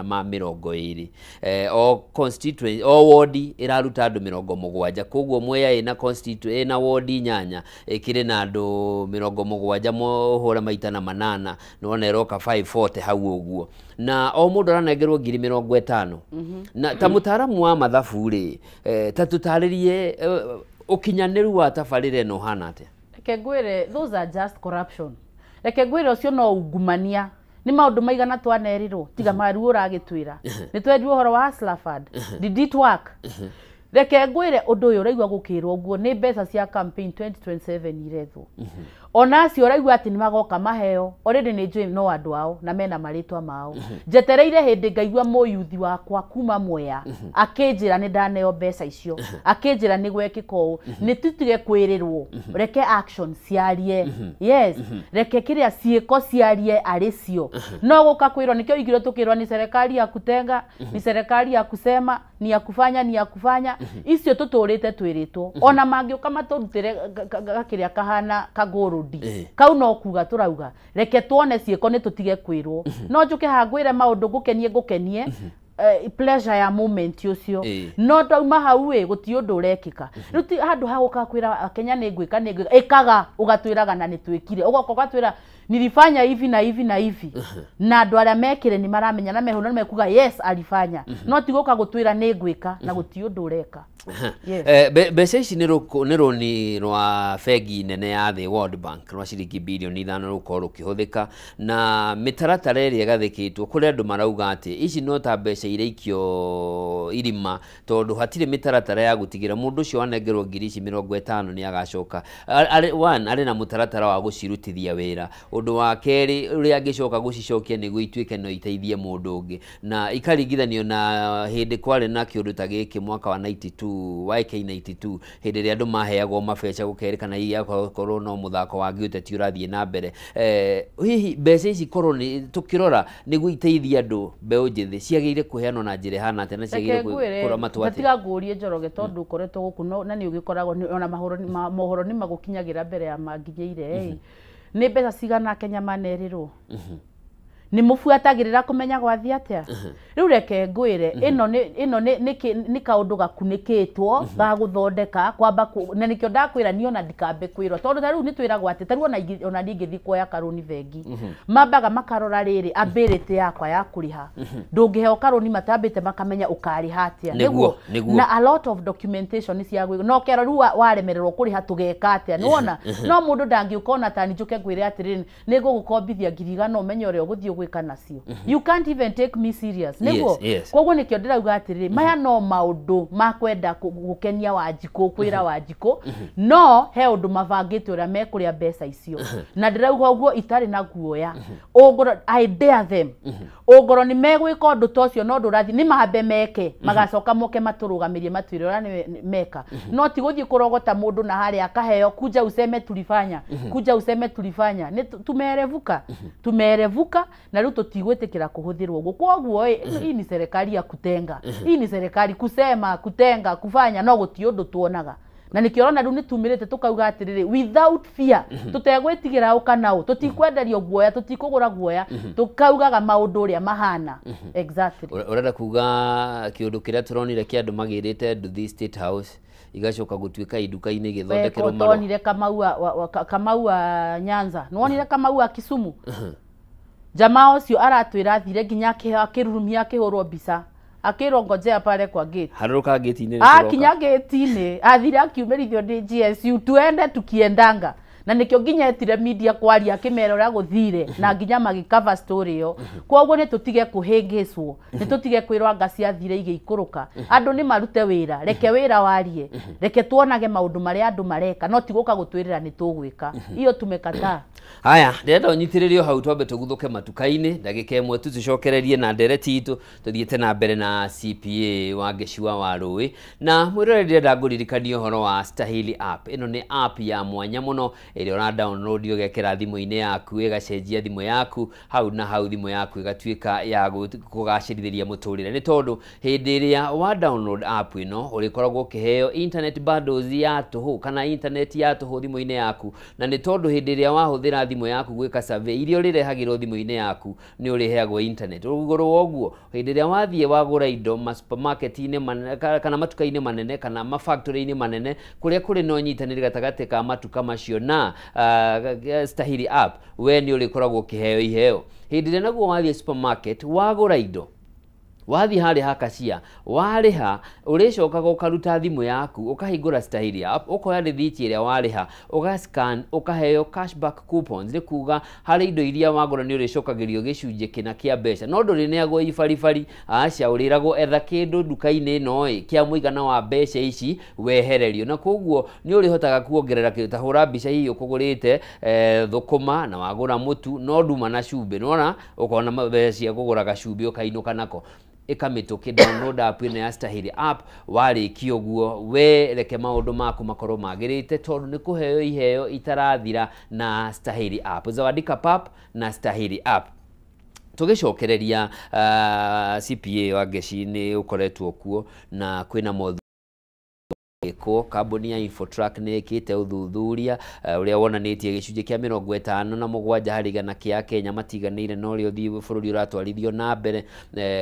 820 o constituency o ward iraruta andu 70 koguo mweya ina constituency ina ward nyanya ikire na andu 70 mohora maita na manana none eroka 540 hau uguo na o mundu aranengerwo 50,000 na ta mutaramu wa mathabu ri ta tutaririe ukinyaniru wa tabarire no hana atia Kegwire, those are just corruption. Kegwire ucio no ungumania. Ni maundu maigana twanerirwo tiga maru uragitwira. Ni twendu horo wa Slaford. Did it work? Kegwire undu uyu uraigwa gukirwo guo ni mbeca cia campaign 2027 irethwo. ona acio ũraigua atĩ nĩmagoka maheo already nĩ njũĩ no andũ ao na mena marĩtwa mao njetereire hĩndĩ ngaigua mũyuthi wakwa kuma Mwea akĩnjĩra nĩ ndaneo mbeca icio akĩnjĩra nĩ gwekĩka ũũ nĩ tutige kwĩrĩrwo reke action ciarie yes reke kĩrĩa ciĩko ciarie arĩcio no gũka kwĩrwo nĩkĩo igirwo tukĩrwo ni serikali ya kutenga ni serikali ya kusema ni ya kufanya icio tutũrĩte twĩrĩtwo ona mangĩũka matũrutĩre gakĩrĩa kahana kagũrũndi kau no kuga tũrauga reke tuone ciĩko nĩ tutige kwĩrwo no njũke hangwĩre maũndũ ngũkenie pleasure ya moment ucio no ndauma hau gũti ũndũ ũrekĩka rĩu ti handũ ha gũka kwĩra Akenya nĩ ngwĩka ĩkaga ũgatwĩraga na nĩ twĩkire ũgoka ũgatwĩra nilifanya hivi na hivi na hivi na andũ arĩa mekire nĩ maramenya na mehũna mekuga yes alifanya no ti gũka gũtwĩra nĩ ngwĩka na gũti ũndũ ũreka mbeca ici nĩ rũni rwa bengi nene ya thĩ World Bank rwa ciringi birioni 5 rũkorwo rũkĩhũthĩka na mĩtaratara ĩrĩa ĩgathĩkĩtwo kũrĩ andũ marauga atĩ ici no ta mbeca ireikio irima tondũ hatirĩ mĩtaratara ya gũtigĩra mũndũ ũcio wanengerwo ngiri ici 50 nĩ agacoka arĩ na mũtaratara wa gũcirutithia wĩra ũndũ wa kerĩ ũrĩa angĩcoka gũcicokia nĩguo ituĩke no iteithie mũndũ ũngĩ na ikaringithanio na hĩndĩ kwarĩ na kĩũndũ ta gĩkĩ mwaka wa 92 YK92 hĩndĩ ĩrĩa andũ maheagwo mabeca gũkerĩkana igakorwo no mũthako wa gĩũteti ũrathiĩ na mbere hihi mbeca ici korwo nĩ tũkĩrora nĩguo iteithie andũ mbeũ njĩthĩ ciagĩrĩire kũheanwo na njĩra hana atĩ na ciagĩrĩire kũramatwo atĩ tiga ngũrie Njoroge tondũ ũkoretwo gũkũ na nĩ ũgĩkoragwo ona mohoro nĩ magũkinyagĩra mbere ya manginyĩire nĩ mbeca cigana Kenya manerirwo nĩ mũbuatagĩrĩra kũmenya gwathi atĩa rĩu reke ngwĩre ĩno nĩ kaũndũ gakunĩkĩtwo ga gũthondeka kwamba na nĩkĩo ndakwĩra niĩ ona ndikambe kwĩrwo tondũ rĩu nĩ twĩragwo atĩ tarĩ ona niĩ ngĩthiĩ kuoya karũni bengi mambaga makarora rĩrĩ ability yakwa ya kũrĩha ndũngĩheo karũni matambĩte makamenya ũkarĩha atĩa nĩguo na a lot of documentation nĩ cia gwĩka no kero rĩu waremererwo kũrĩha tũgeka atĩa nĩwona no mũndũ ndangĩũka ona tani njũke ngwĩre atĩrĩrĩ nĩ ngũgũkombithia ngiri 5 ũmenye ũrĩa ũgũthiĩ gwĩka nacio you can't even take me serious nĩguo koguo nĩkĩo ndĩrauga atĩrĩrĩ maya no maũndũ ma kwenda gũkenia Wanjikũ kwĩra Wanjikũ no he ũndũ mabangĩte ũrĩa mekũrĩa mbeca icio na ndĩrauga ũguo itarĩ na guoya ũgũro I dare them ũgũro nĩ megwĩka ũndũ ta ũcio no ndũrathi nĩ mahambe meke magacoka moke matũrũgamĩrie matwĩre ũrĩa meka no ti gũthiĩ kũrogota mũndũ na harĩa akaheo kuja useme tulifanya nĩ tumerevuka na rĩu tutigwĩtĩkĩra kũhũthĩrwo gũkũ koguo hii ni serikali ya kutenga hii ni serikali kusema kutenga kufanya no gũti ũndũ tuonaga na nĩkĩo rona rĩu nĩ tumĩrĩte tũkauga atĩrĩrĩ without fear tũtegwĩtigĩra ũkanao tũtikwenderio guoya tũtikũgũra guoya tũkaugaga maũndũ ũrĩa mahana exactly ũrenda kuga kĩũndũ kĩrĩa tũronire kĩa andũ magĩrĩte nduthi State House igacoka gũtuĩka iduka-inĩ igĩthondekerwo maro tonire Kamau wa Nyanza nĩwonire Kamau wa Kisumu jamaa ucio aratwĩra athire nginya akĩrurumia akĩhũrwo mbica akĩrwo ngojea pale kwa gate harũka gate-inĩ kinya gate-inĩ athire akiumĩrithio nĩ GSU tuende tukiendanga na nĩkĩo nginya etire media kwaria akĩmera ũrĩa gũthire na nginya magĩcover story ĩyo koguo nĩ tũtige kũhĩngĩcwo nĩ tũtige kwĩrwo anga ciathire igĩikũrũka andũ nĩ marute wĩra reke wĩra warie reke tuonage maũndũ marĩa andũ mareka no ti gũka gũtwĩrĩra nĩ tũgwĩka iyo tumekata haya ndĩrenda ũnyitĩrĩrio hau twambe tũguthũke matuka-inĩ ndagĩka ĩmwe tũcokererie na ndereti itũ tũthiĩte na mbere na CPA wa Gĩcua wa Rũĩ na mwĩrore ndĩrenda ngũririkanie ũhoro wa Stahili app ĩno nĩ app ya mwanya mũno ĩrĩa ũra download ũgekĩra thimũ-inĩ yaku ĩgacenjia thimũ yaku hau na hau thimũ yaku ĩgatuĩka ya kũgacĩrithĩria mũtũrĩre nĩ tondũ hĩndĩ ĩrĩa wa download app ĩno ũrĩkoragwo ũkĩheo internet bundles ya tũhũ kana internet ya tũhũ thimũ-inĩ yaku na nĩ tondũ hĩndĩ ĩrĩa wahũthĩra thimũ yaku gwĩka survey iria ũrĩrehagĩrwo thimũ-inĩ yaku nĩ ũrĩheagwo internet ũgũrũ woguo hĩndĩ ĩrĩa wathiĩ wagũra indo ma supermarket-inĩ kana matuka-inĩ manene kana ma factory-inĩ manene kũrĩa kũrĩ na ũnyitanĩri gatagatĩ ka matuka macio na Stahili app we nĩ ũrĩkoragwo ũkĩheo iheo hĩndĩ ĩrĩa naguo wathiĩ supermarket wagũra indo wathi hari hakacia wariha uricokaga ukaruta thimu yaku ukahingura Stahili app ukoya rithiti iria wariha ugascan ukaheo cashback coupons ni kuga hari indo iria wagura ni uricokagirio gicunje kina kia mbeca no nduri neagwo ibaribari acia uriragwo etha kindu duka-ini no kia muigana wa mbeca ici wehererio na koguo ni urihotaga kuongerera kindu tahura mbica hiyo kugurite thukuma na wagura mutu no nduma na cumbi nona ukona mbeca cia kugura gacumbi ukainuka nako ikamitukĩ download app ĩno ya Stahili app warĩkia ũguo we reke maũndũ maku makorwo magĩrĩte tondũ nĩ kũheo iheo itarathira na Stahili app Zawadika Pap na Stahili app. Tũgĩcokereria CPA wa Geci nĩ ũkoretwo kuo na kwĩna motho ko kambuni ya Infotrack nĩ ĩkĩte ũthuthuria ũrĩa wonanĩtie gĩcunjĩ kĩa 57 harĩ igana kĩa Kenya matiganĩire no rĩo bũrũri ũratwarithio na mbere.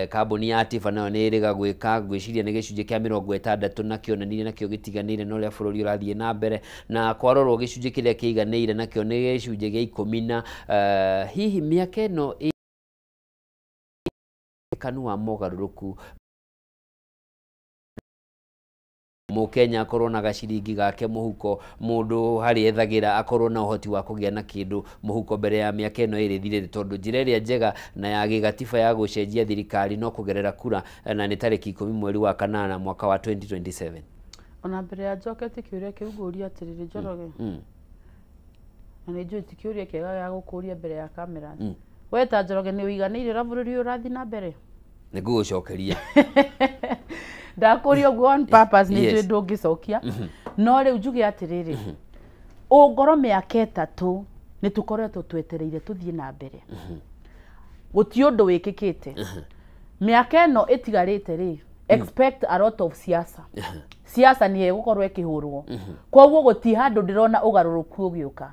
Kambuni ya Tifa nayo nĩ ĩrĩga gwĩka gwĩciria nĩ gĩcunjĩ kĩa 60 na kĩonanirie nakĩo gĩtiganĩire no rĩa bũrũri ũrathiĩ na mbere na kwarorwo gĩcunjĩ kĩrĩa kĩiganĩire nakĩo nĩ gĩcunjĩ gĩa 10 na hihi mĩaka ĩno kanu wa mogarũrũku Mukenya akorwo na gaciringi gake muhuko mundu hari ethagira akorwo na uhoti wa kugĩa na kindu muhuko mbere ya miaka ĩno ĩrĩ thirĩte tondu njĩra ĩrĩa njega na ya gĩgatiba ya gũcenjia thirikari no kugerera kura na nĩ tarĩki 10 mweri wa kanana mwaka wa 2027. Ona mbere ya njokete kĩũria kĩu ngũria atĩrĩrĩ Njoroge na nĩ njũĩ ti kĩũria kĩega gĩa gũkũria mbere ya kamera we ta Njoroge nĩ ũiganĩire ũrĩa bũrũri ũrathiĩ na mbere nĩ ngũgũcokeria ndakuria go on purpose ni njwe ndungicokia no riu njuge atiriri ungoro miaka 3 ni tukoretwo twetereire tuthie na mbere guti undu wikikite miaka eno itigarite ri expect a lot of siasa ni egukorwo ikihurwo koguo guti handu ndirona ugaruruku ugiuka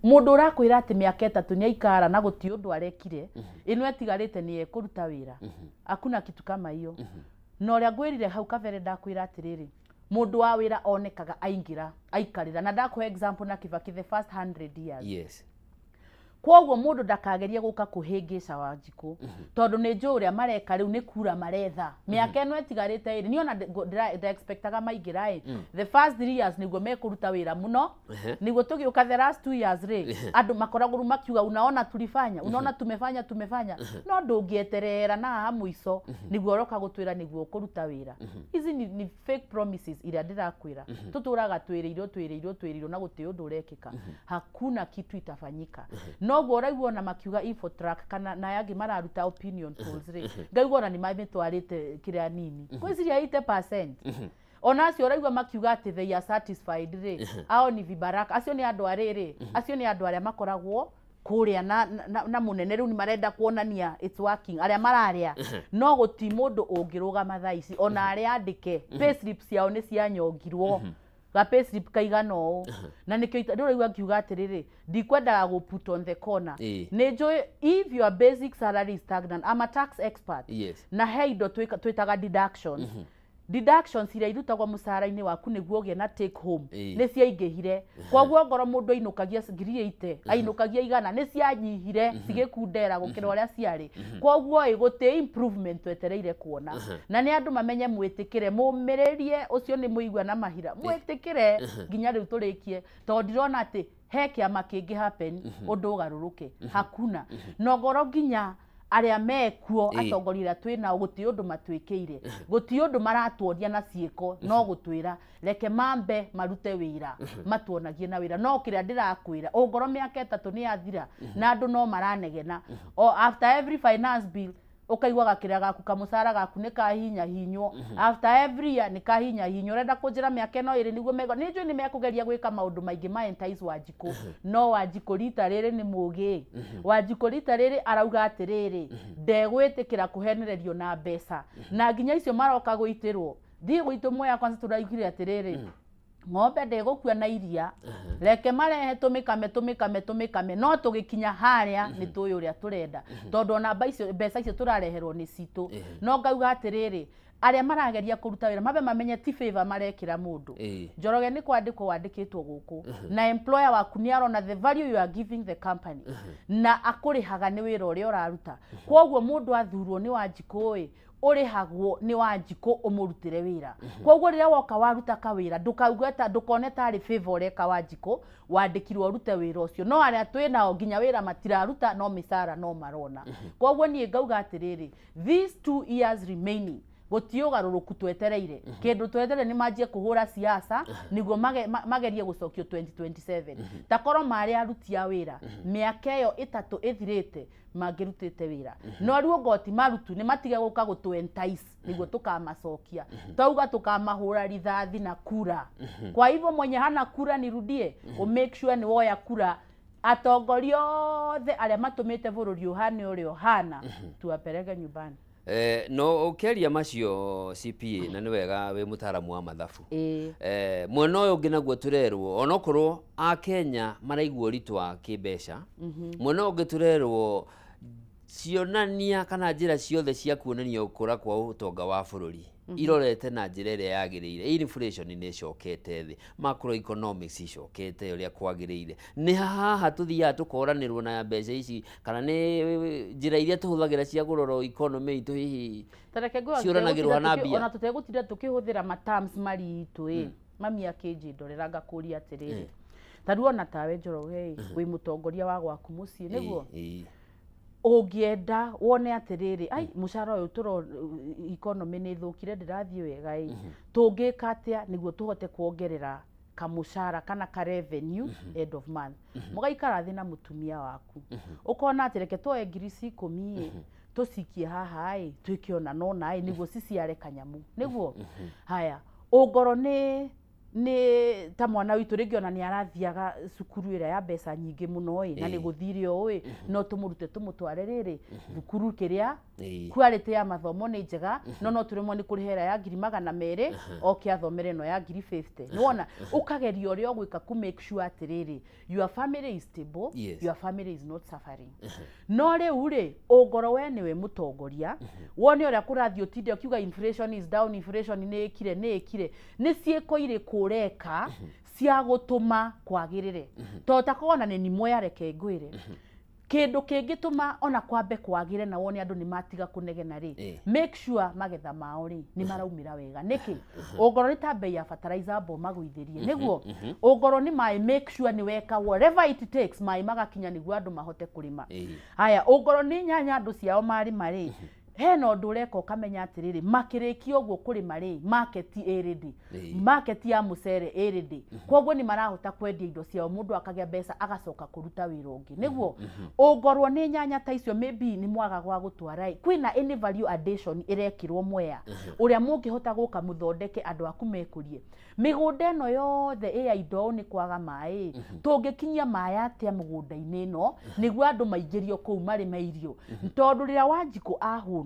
mundu urakwira ati miaka 3 ni aikara na guti undu arekire ino etigarite ni ekuruta wira akuna kitu kama hiyo no ria ngwirire hau kabere ndakwira atiriri mundu wa wira onekaga aingira aikarira na ndakho example na Kibaki the first 100 years yes koguo mundu ndakageria guka kuhingica Wanjiku tondu ni njũ uria mareka riu ni kura maretha miaka eno etigarite iri ni ona ndira expectaga maingira the first 3 years niguo mekuruta wira muno niguo tugiuka the last 2 years ri andu makoragwo makiuga unaona tulifanya unaona tumefanya no ndungieterera na ha muico niguo roka gutwira niguo kuruta wira izi ni fake promises iria ndirakwira tuturaga twiriirwo na guti undu urekika hakuna kitu itafanyika no goraigwo na makiuga Infotrack kana na yangi mararuta opinion polls ri ngaigwo na ni mametwarite kiria nini kwiciria 80% ona acio raigwa makiuga ati they are satisfied ri ao ni vibaraka acio ni andu ariri acio ni andu aria makoragwo kuria na munene riu ni marenda kuonania it's working aria mararia no guti mundu ungirugama thaici ona aria andike payslips yao ni cianyongirwo ga payslip kaigana ũũ na nikio ndũraigua kiuga atiriri ndikwenda go put on the corner ni njui if your basic salary is stagnant I'm a tax expert na heido twitaga deductions iria irutagwo mucara-ini waku niguo gie na take home ni ciaingihire koguo ngoro mundu ainukagia 80 ainukagia igana ni cianyihire cigikundera gukira uria ciari koguo iguti improvement twetereire kuona na ni andu mamenye mwitikire mumiririe ucio ni muigwa na mahira mwitikire nginya riu turikie tondu ndirona ati he kiama kingi happen undu ugaruruke hakuna no ngoro nginya aria mekuo atongorira twina guti undu matwikeire guti undu maratuonia na ciiko no gutwira reke mambe marute wira matuonagie na wira no kiria ndirakwira ungoro miaka 3 ni yathira na andu no maranegena o after every finance bill ukaigwa gakira gaku kamucara gaku ni kahinya hinyo after every year ni kahinya hinyo renda kunjira miaka eno iri niguo mego ni njui ni mekugeria gwika maundu maingi ma entice Wanjiku no Wanjiku rita riri ni mugi Wanjiku rita riri arauga atiriri ndegwitikira kuhenererio na mbeca na nginya icio maroka guitirwo thii gwitu moya kwanza turaigire atiriri ng'ombe ndegukua na iria reke marehe tumikame no tugikinya haria ni tuyu uria turenda tondu ona mbeca icio turareherwo ni citu no ngauga atiriri aria marageria kuruta wira mabe mamenye ti favor marekira mundu Njoroge ni kwandikwo wandikitwo guku na employer waku ni arona the value you are giving the company na akurihaga ni wira uria uraruta koguo mundu athurwo ni Wanjiku urihagwo ni Wanjikũ umurutire wira koguo riria woka waruta kawira ndukauga ndukone tari favor reka Wanjikũ wandikirwo rute wira ucio no aria twinao nginya wira matiraruta no misara no marona koguo nie ngauga atiriri these 2 years remaining gutiogaruruku twetereire kindu twetereire ni manjie kuhura siasa niguo magerie gucokio 2027 takoro mari aruti a wira miaka iyo 3 ithirite magirutite wira no riu ngoti marutu ni matige guka gutwentice niguo tukamacokia tauga tukamahura rithathi na kura kwa hivyo mwenye hana kura nirudie make sure ni woya kura atongoria othe aria matumite bururi uhane uri ohana tuwapeleke nyumbani. No ukeria macio CPA na ni wega we mutaramu wa mathabu mwena uyu ungi naguo turerwo onokorwo a Kenya maraigwo ritwa kibeca mwena ungi turerwo cionania kana njira ciothe cia kuonania ukura kwa utonga wa bururi irorete na njira iria yagirire inflation ni icokete thi macroeconomics icokete uria kwagirire ni haha tuthia tukoranirwo na mbeca ici kana ni njira iria tuhuthagira cia guroro economy itu hihi ciuranagirwo na mbia ona tutegutira tukihuthira ma terms maritu mami akinji ndorera ngakuria atiriri taruo na tawe Njoroge wi mutongoria wa gwaku mucii niguo ungienda wone atiriri ai mushara uyu turo economy ni thukire ndirathie wega tungika atia niguo tuhote kuongerera kamushara kana ka revenue end of month mugaikara thi na mutumia waku ukona atireke twoe ngirisi 10 tucikie haha twikiona nona niguo ciciare kanyamu niguo haya ugoro ni ta mwana witu ringi ona ni arathiaga cukuru ira ya mbeca nyingi muno na ni guthire o no tumurute tumutware riri thukuru kiria quality ya mathomo ni njega no turemwo ni kurihera ya 200 oke athomere no ya 50 niwona ukageria uria gwika ku make sure atiriri your family is stable your family is not suffering no riu ri ugoro we niwe mutongoria wone uria kurathi utinde ukiuga inflation is down inflation ni ikire ni cieko ire kureka cia gutuma kwagirire to takona ni moya reke ngwire kindu kingituma ona kwambe kwagire na wone andu ni matiga kunegena ri make sure magetha mao ri ni maraumira wega niki ugoro ni ta bei ya fertilizer bo maguithirie niguo ugoro ni mai make sure ni weka whatever it takes mai magakinya niguo andu mahote kurima haya ugoro ni nyanya andu ciao mari mari heno ndureka ukamenya atiriri makirikio guo kurima ri market ready market ya mucere ready koguo ni marahota kwendia indo ciao mundu akagia mbeca agacoka kuruta wira ungi niguo ugorwo ni nyanya ta icio maybe ni mwaga gwa gutwara kwina any value addition irekirwo mwea uria mungihota guka muthondeke andu aku mekurie migunda eno yothe indo ni kwaga mai tungikinyia mai atia mugunda-ini no niguo andu maigirio kuu mari mairio tondu rira Wanjikũ ahu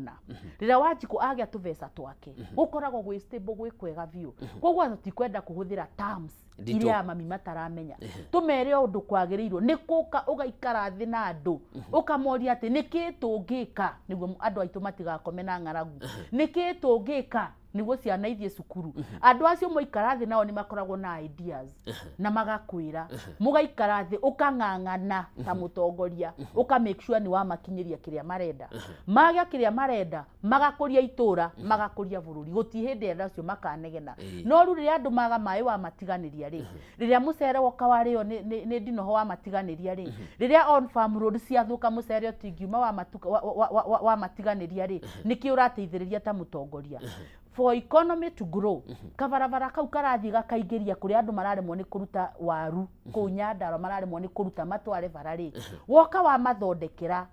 rira Wanjikũ agia tuvesa twake gukoragwo gwi stable gwi kwega view koguo tutikwenda kuhuthira terms iria mami mataramenya tumere undu kwagirirwo ni kuka ugaikara thi na andu ukamoria ati niki tungika niguo andu aitu matigakome na ng'aragu niki tungika niguo ciana ithie cukuru andu acio moikara thi nao ni makoragwo na ideas na magakwira mugaikara thi ukang'ang'ana ta mutongoria uka make sure ni wamakinyiria kiria marenda magia kiria marenda magakuria itura magakuria bururi guti hindi enda acio makanegena no ru riria andu maga mai wa matiganiria ri riria mucere woka wario ni ndinoho wa matiganiria ri riria on farm road ciathuka mucere utingiuma wa matuka wa matiganiria ri niki urateithiriria ta mutongoria for economy to grow kabarabara kau karathi gakaingiria kuri andu mararemwo ni kuruta waru ku Nyandarua mararemwo ni kuruta matware barari woka wa mathondekera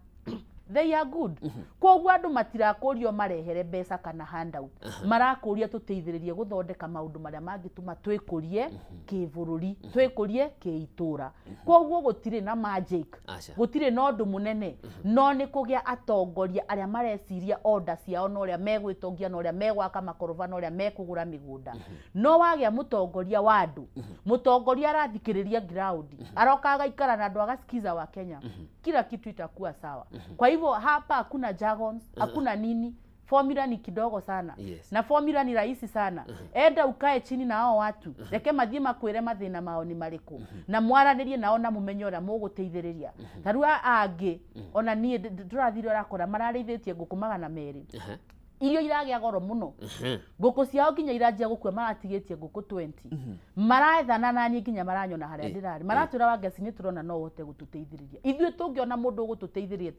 they are good koguo andu matirakurio marehere mbeca kana handout marakuria tuteithiririe guthondeka maundu maria mangituma twikurie kibururi twikurie kiitura koguo gutire na magic gutire na undu munene no ni kugia atongoria aria mareciria order ciao no ria megwitongia no ria megwaka makorofa no ria mekugura migunda no wagia mutongoria wa andu mutongoria arathikiriria ground arokaga ikara na andu agasikiza wa Kenya kila kitu itakuwa sawa kwa hivyo hapa hakuna jargons hakuna nini formula ni kidogo sana na formula ni rahisi sana enda ukae chini na hao watu reke mathie makwire mathina mao ni mariku na mwaranirie nao na mumenyo ria muguteithiriria tarua angi ona nie turathire rakora mararithĩtie ngũkũ 200 irio iragia goro muno ngũkũ ciao kinya iranjia gũkua maratigetie ngũkũ 20 maraethana nani kinya maranyona haria ndirari maratwira Wangeci ni turona no uhote gututeithiriria ithuĩ tũngiona mũndũ gũtuteithĩria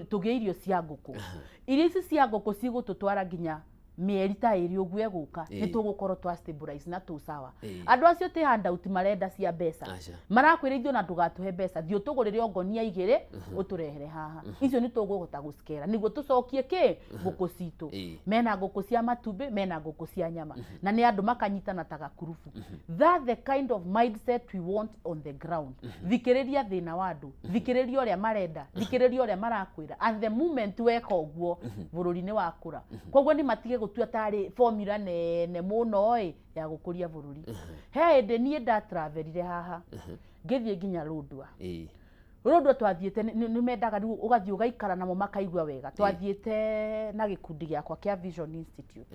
tũgĩe irio cia ngũkũ irio ici cia ngũkũ cigũtũtwara nginya mieri ta ĩrĩ ũguo egũka nĩ tũgũkorwo twa stabilize na tu sawa andũ acio ti handout marenda cia mbeca marakwĩra ithuĩ na ndũgatũhe mbeca thiĩ ũtũgũrĩre ongonia 2 ũtũrehere haha icio nĩ tũgũhota gũcikera nĩguo tũcokie kĩ ngũkũ citũ mena ngũkũ cia matumbĩ mena ngũkũ cia nyama na nĩ andũ makanyitana ta gakurubu that the kind of mindset we want on the ground thikĩrĩria thĩna wa andũ thikĩrĩria ũrĩa marenda thikĩrĩria ũrĩa marakwĩra and the moment weka ũguo bũrũri-inĩ wakũra koguo nĩ matige gũtua tarĩ formula nene mũno ya gũkũria bũrũri he hĩndĩ niĩ ndatravelire haha ngĩthiĩ nginya Lodwar Lodwar twathiĩte nĩ mendaga rĩu ũgathiĩ ũgaikara namo makaigua wega twathiĩte na gĩkundi gĩakwa kĩa Vision Institute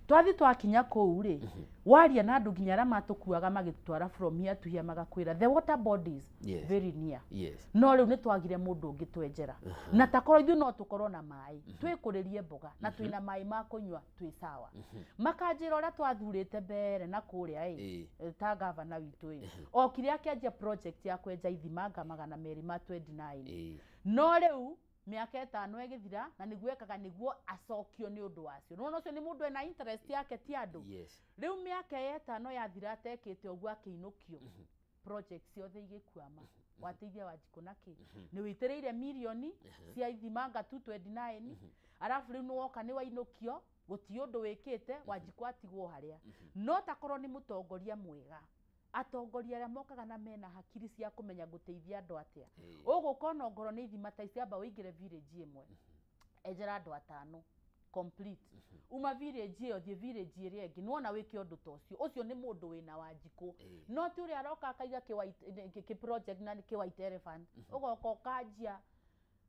twathi twakinya kũu rĩ waria na andũ nginya arĩa matũkuaga magĩtwara from here to here magakwĩra the water bodies very near no rĩu nĩ twagire mũndũ ũngĩ twenjera na takorwo ithuĩ no tũkorwo na maĩ twĩkũrĩrie mboga na twĩna maĩ ma kũnyua twĩ sawa makanjĩra ũrĩa twathurĩte mbere na kũrĩa ta gavana witũ o kĩrĩa kĩanjia project ya kwenja ithima 229 no rĩu miaka 5 ĩgĩthira na nĩguo ekaga nĩguo acokio nĩ ũndũ wacio no ũcio nĩ mũndũ ena interest yake ti andũ rĩu miaka 5 yathira atekĩte ũguo akĩinũkio project ciothe igĩkwama wateithia Wanjikũ nake nĩ wĩitĩrĩire milioni cia ithima 229 arafu rĩu nĩ woka nĩ wainũkio gũti ũndũ wĩkĩte Wanjikũ atigwo harĩa no takorwo nĩ mũtongoria mwega atongoria arĩa mokaga na mena hakiri cia kũmenya gũteithia andũ atĩa ũgũkorwo na ngoro nĩ ithima ta ici amba ũingĩre village ĩmwe enjera andũ 5 complete uma village ĩyo thiĩ village ĩrĩa ĩngĩ nĩwona wĩke ũndũ ta ũcio nĩ mũndũ wĩna Wanjikũ no ti ũrĩa aroka akaiga kĩ project na kĩ white elephant ũgoka ũkanjia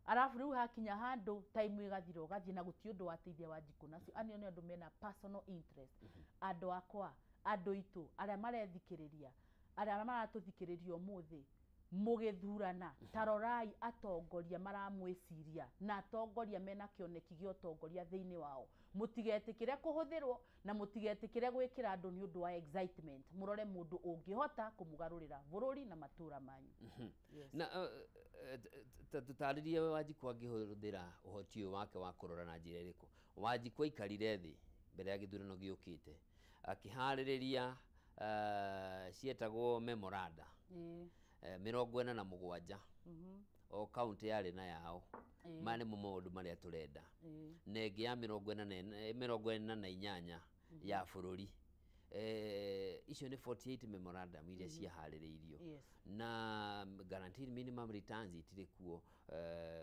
arafu rĩu hakinya handũ time ĩgathira ũgathiĩ na gũti ũndũ wateithia Wanjikũ nacio anio nĩ andũ mena personal interest andũ akwa andũ itũ arĩa marethikĩrĩria arĩa maratũthikĩrĩria ũmũthĩ mũgĩthurana tarorai atongoria maramwĩciria na atongoria mena kĩoneki gĩa ũtongoria thĩinĩ wao mũtigetĩkĩre kũhũthĩrwo na mũtigetĩkĩre gwĩkĩra andũ nĩ ũndũ wa excitement mũrore mũndũ ũngĩhota kũmũgarũrĩra bũrũri na matũra manyu na tũtarĩrie Wanjikũ angĩhũthĩra ũhoti ũyũ wake wa kũrora na njĩra ĩrĩkũ Wanjikũ aikarire thĩ mbere ya gĩthurano gĩũkĩte akiharĩrĩria cietagwo memoranda 47 o kaunti yarĩ na yao mane mo maũndũ marĩa tũrenda na ĩngĩ ya 48 ya bũrũri icio nĩ 48 memorandum iria ciaharĩrĩirio na guaranteed minimum returns itirĩ kuo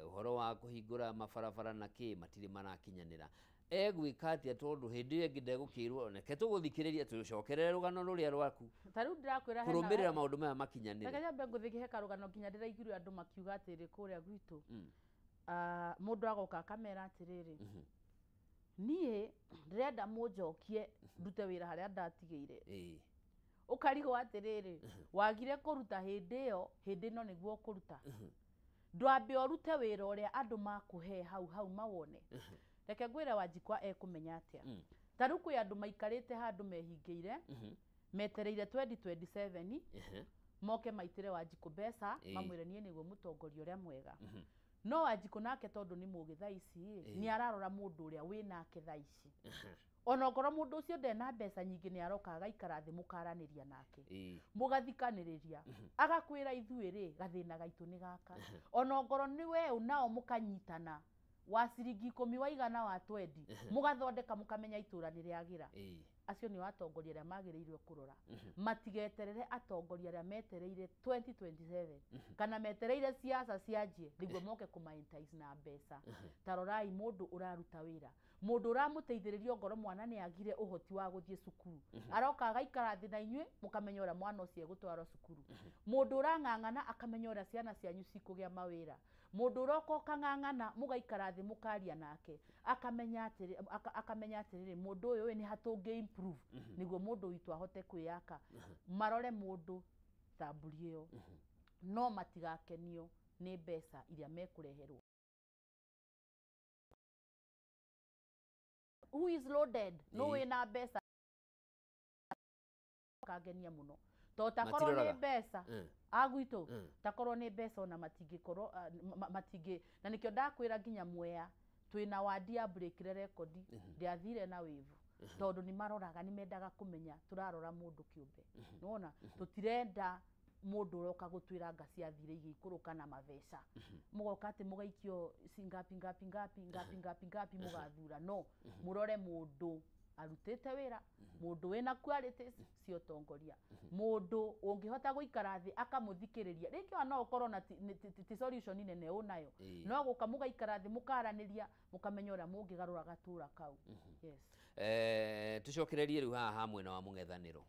ũhoro wa kũhingũra mabarabara na kĩ matirĩ marakinyanĩra egwĩka atĩa tondũ hĩndĩ ĩyo ĩngĩ ndegũkĩrwo neke tũgũthikĩrĩria tũcokerere rũgano rũrĩa rwaku tarĩu ndĩrakwĩra kũrũmĩrĩra maũndũ maya makinyanĩre reke nyambe ngũthĩke karũgano nginya ndĩraiguire andũ makiuga atĩrĩ kũrĩa gwitũ mũndũ agoka akamera atĩrĩrĩ niĩ ndĩrenda mũnjokie ndute wĩra harĩa ndatigĩire ũkarigwo atĩrĩrĩ wagire kũruta hĩndĩ ĩno nĩguo kũruta ndwambe ũrute wĩra ũrĩa andũ makũhe hau mawone reke ngwĩre Wanjikũ ekũmenya atĩa tarĩu kwĩ andũ maikarĩte handũ mehingĩire metereire 2027 moke maitĩre Wanjikũ mbeca mamwĩre niĩ nĩguo mũtongoria ũrĩa mwega no Wanjikũ nake tondũ nĩ mũgĩ thaa ici nĩ ararora mũndũ ũrĩa wĩ nake thaa ici ona okorwo mũndũ ũcio ndena mbeca nyingĩ nĩ aroka agaikara thĩ mũkaranĩria nake mũgathikanĩrĩria agakwĩra ithuĩ rĩ gathĩna gaitũ nĩ gaka ona okorwo nĩ we nao mũkanyitana wa ciringi 10 waigana wa 20 mũgathondeka mũkamenya itũra nĩ rĩagĩra acio nĩ atongoria arĩa magĩrĩirwo kũrora matigeterere atongoria arĩa metereire 2027 kana metereire siasa cianjie nĩguo moke kũmaintice na mbeca tarorai mũndũ ũraruta wĩra mũndũ ũramũteithĩrĩria ngoro mwana nĩ agire ũhoti wa gũthiĩ cukuru aroka agaikara thĩ na inyuĩ mũkamenya ũrĩa mwana ũcio egũtwarwo cukuru mũndũ ũrang'ang'ana akamenya ũrĩa ciana cianyu cikũgĩa mawĩra mũndũ ũroka ũkang'ang'ana mũgaikara thĩ mũkaria nake akamenya atĩrĩrĩ mũndũ ũyũ nĩ hatũngĩ improve nĩguo mũndũ witũ ahote kwĩyaka marore mũndũ thamburi ĩyo no matigakenio nĩ mbeca iria mekũreherwo who is loaded no wina mbeca kagenia muno to takorwo ni mbeca agwito takorwo ni mbeca ona matingikorwo matingi na nikio ndakwira nginya Mwea twina wadi ya breakire record ndiathire na wivu tondu ni maroraga ni mendaga kumenya turarora mundu kiumbe nona tutirenda mundu uroka gutwira ngasi athire igikuruka na maveca mugoka ati mugaikio ngapi mugathura no murore mundu arutete wira mundu wina qualities cio tongoria mundu ungihota guikara thi akamuthikiriria ringi no ukorwo na ti solution nene unayo no guka mugaikara thi mukaraniria mukamenya ura mungigarura gatura kau yes tucokererie riu haha mwena wa mung'ethaniro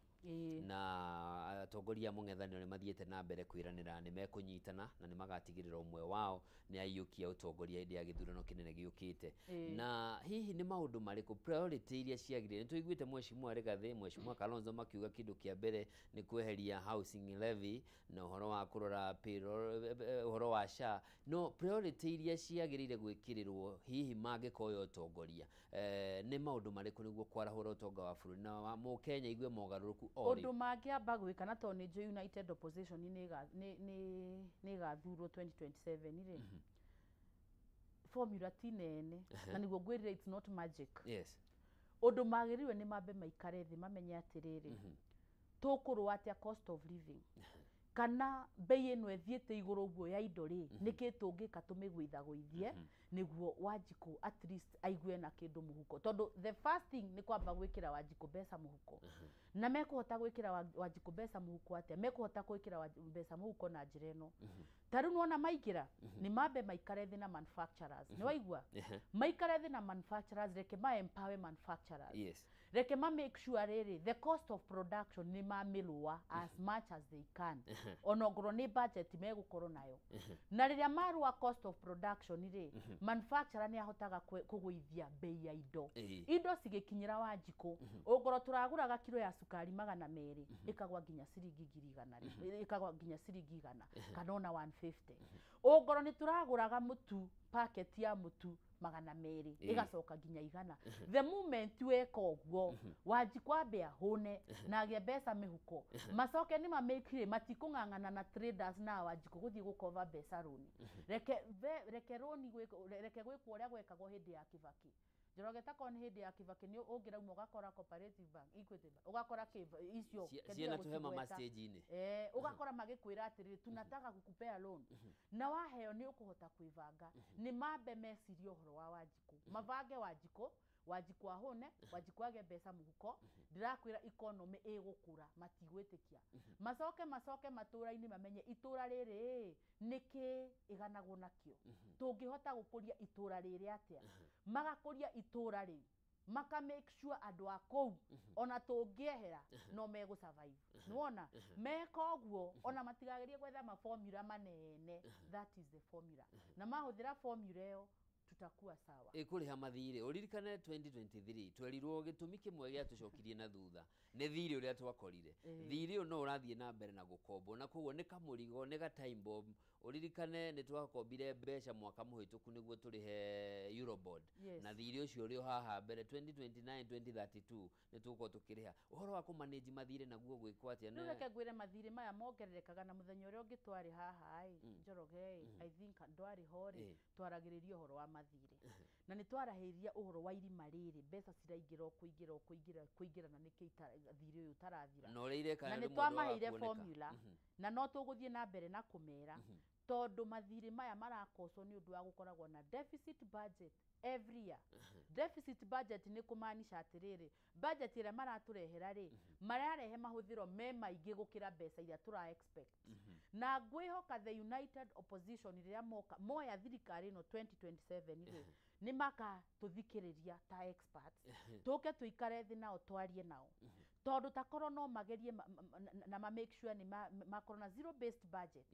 na atongoria mung'ethaniro ni mathiete na mbere kwiranira ni mekunyitana na ni magatigirira umwe wao ni aiyukia utongoria ndi ya githurano kinene giukite na hihi ni maundu mariku priority iria ciagirire nituiguite Mheshimiwa Rigathi Mheshimiwa Kalonzo makiuga kindu kia mbere ni kweheria housing levy na uhoro wa kurora payroll uhoro wa SHA no priority iria ciagirire gwikirirwo hihi mangikoyo utongoria ni maundu mariku niguo kwarahura utonga wa bururi na mu Kenya igue mogaruruku undu mangiamba gwika na to ni United Opposition ni gathurwo 2027 ri formula tinene na niguo ngwirire it's not magic yes undu magiriwe ni mambe maikare thi mamenye atiriri tukurwa atia cost of living kana bei eno ethiete iguru guo ya indo ri niki tungika tumigwitha gwithie niguo Wanjiku at least aigue na kindu muhuko tondu the first thing ni kwamba gwikira Wanjiku mbeca muhuko na mekuhota gwikira Wanjiku mbeca muhuko atia mekuhota gwikira mbeca muhuko na njira eno taru nuona maigira ni mambe maikare thi na manufacturers ni waigua maikare thi na manufacturers reke ma empower manufacturers yes reke ma make sure riri the cost of production ni mamilwa as much as they can onogoro ni budget megukorwo nayo na riria marua cost of production ri manufacturer ni ahotaga kugwithia bei ya indo cigikinyira Wanjiku ugoro turaguraga kilo ya sukari 200 ikagwa nginya ciringi 100 ikagwa nginya ciringi 100 kana ona 150 ugoro ni turaguraga mutu packet ya mutu 200 igacoka nginya 100 the moment weka uguo Wanjiku ambe ahune na agie mbeca mihuko macoke ni mamekire matikung'ang'ana na traders na Wanjiku guthii gukova mbeca roni reke roni reke gwikwo uria gwekagwo hindi ya Kibaki Njoroge takon hindi ya Kibaki ni ungirauma ugakora Cooperative Bank Equity Bank ugakora icio ciena tuhema ma stage ini ugakora magikwira atiri tunataka kukupea loan na waheo ni ukuhota kwivanga ni mambe mecirio horo wa Wanjiku mavange Wanjiku ahone Wanjiku age mbeca muhuko ndirakwira economy igukura matigwitikia macoke matura-ini mamenye itura riri niki iganagwo nakio tungihota gukuria itura riri atia magakuria itura ri maka make sure andu akou ona tungiehera no megu survive nuona meka uguo ona matigagerie gwetha ma formula manene that is the formula na mahuthira formula yo tutakuwa sawa kuriha mathire uririkane 2023 twerirwo gitumi kimwe gia tucokirie na thutha ni thiri uria twakorire thiri no urathie na mbere na gukombo na koguo ni kamurigo ni ga time bomb uririkane ni twakombire mbeca mwaka muhituku niguo turihe Eurobond na thiri ucio uri haha mbere 2029 2032 ni tuko tukiriha uhoro wa kumanage mathire naguo gwikwa atia ni reke gwire mathire maya mongererekaga na muthenya uria ungi twari haha ai Njoroge I think ndwari hori twaragiririo horo wa mathire na ni twarahiria uhoro wa irima riri mbeca ciraingira kuingira na niki thiri uyu tarathira no reireka na ni twamahire formula na no tuguthie na mbere na kumera tondu mathire maya marakoso ni undu wa gukoragwo na deficit budget every year deficit budget ni kumaanisha atiriri budget ira maraturehera ri mararehe mahuthiro me maingi gukira mbeca iria tura expect na ngwihoka the United Opposition iria moya thirikari no 2027 ri ni maka tuthikiriria ta experts tuke tuikare thi nao twarie nao tondu takorwo no magerie na make sure ni makorwo na zero based budget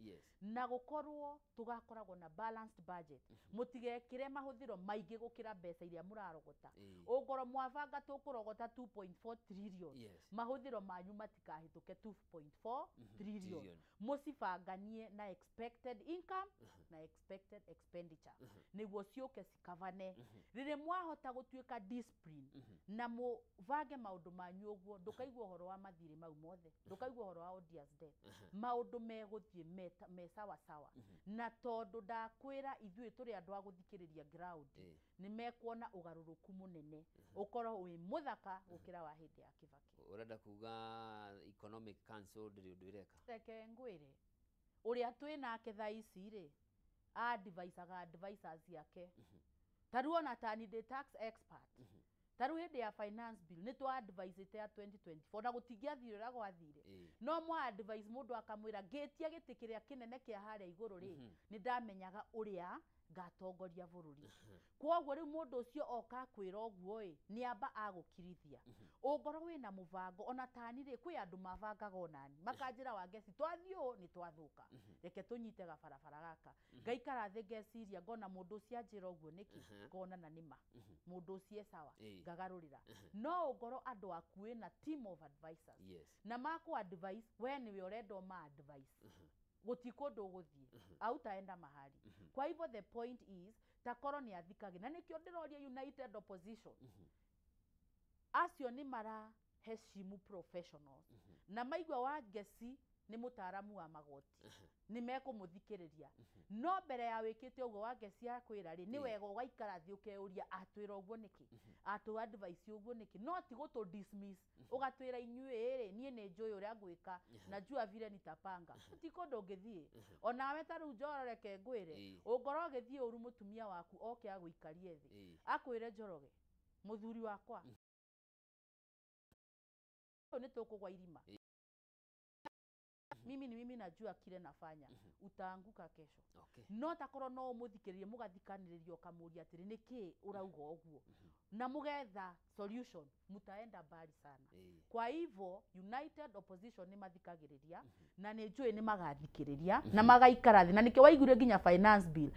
na gukorwo tugakoragwo na balanced budget mutigekire mahuthiro maingi gukira mbeca iria murarogota ugoro mwavanga tukurogota 2.4 trillion mahuthiro manyu matikahituke 2.4 trillion musibanganie na expected income na expected unexpected expenditure niguo ciuke cikavane rire mwahota gutuika discipline na muvange maundu manyu uguo ndukaigua uhoro wa mathiri mau mothe ndukaigua uhoro wa Odia's death maundu meguthie me sawa sawa na tondu ndakwira ithui turi andu a guthikiriria ground ni mekuona ugaruruku munene ukoro wi muthaka gukira wa hindi ya Kibaki urenda kuga economic council ndiri undu ireka reke ngwire uria twinake thaici ri advisors yake taruo na tani the tax expert taru hindi ya finance bill ni twa advise ite ya 2024 na gutingia thirira gwathire no mwa advise mundu akamwira getia gitikiria kinene kia haria iguru ri ni ndamenyaga uria ngatongoria bururi kwoguo riu mundu ucio oka kwira oguo ni amba agukirithia ungoro wina muvango ona tani ri kwi andu mavangaga onani makanjira wa ngeci twathio ni twathuka reke tunyite gabarabara gaka ngaikara thi ngeciria ngona mundu ucio anjira oguo niki ngona na nima mundu ucio sawa ngagarurira no ungoro andu akuwe na team of advisors na mako advice we niwe urendo ma advice gutikundu guthie au taenda mahali kwa hivyo the point is takoro ni athikage na nikio ndiroria united opposition acio ni mara heshimu professionals na maigwa wa ngeci ni mutaramu wa magoti ni mekumuthikiriria no mbere ya wikite ugo wa ngeci akwira ri ni wega ugaikara thi ukeuria atwira uguo niki atu advice uguo niki no ti gutu dismiss ugatwira inyue ri nie ni njui uria ngwika na jua vile nitapanga ti kondo ngithie onawe taru njororeke ngwire ungoro ngithie uru mutumia waku oke aguikarie thi akwire njoroge muthuri wakwa ni tukugwa irima mimi najua kile nafanya utaanguka kesho no takoro no muthikiririe mugathikaniririo kamuria atiri niki urauga oguo na mugetha solution mutaenda mbali sana kwa hivyo united opposition ni mathikagiriria na ni njui ni magathikiriria na magaikara thi na niki waigure nginya finance bill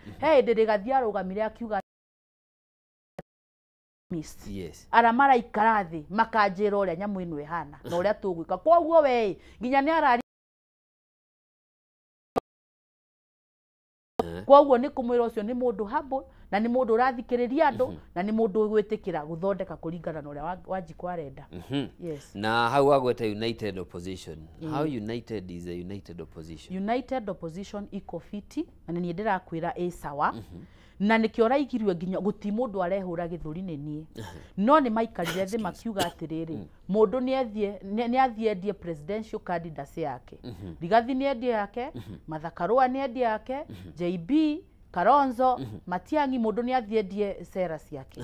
ndirigathia arugamire akiuga ara maraikara thi makanjira uria nyamu ino ihana na uria tugwika kwoguo we nginya ni arari kwoguo ni kumwira ucio ni mundu habo na ni mundu urathikiriria andu na ni mundu gwitikira guthondeka kuringana na uria Wanjiku arenda yes na how agweta united opposition how united is a united opposition united opposition iko fiti na ni ndirakwira sawa na nikio raigirio nginya guti mundu arehura githuri nini no ni maikarire thi makiuga atiriri mundu ni athie endie presidential candidacy yake Rigathi ni endie yake Mathakarua ni endie yake JB Kalonzo Matiang'i mundu ni athie endie sera ciake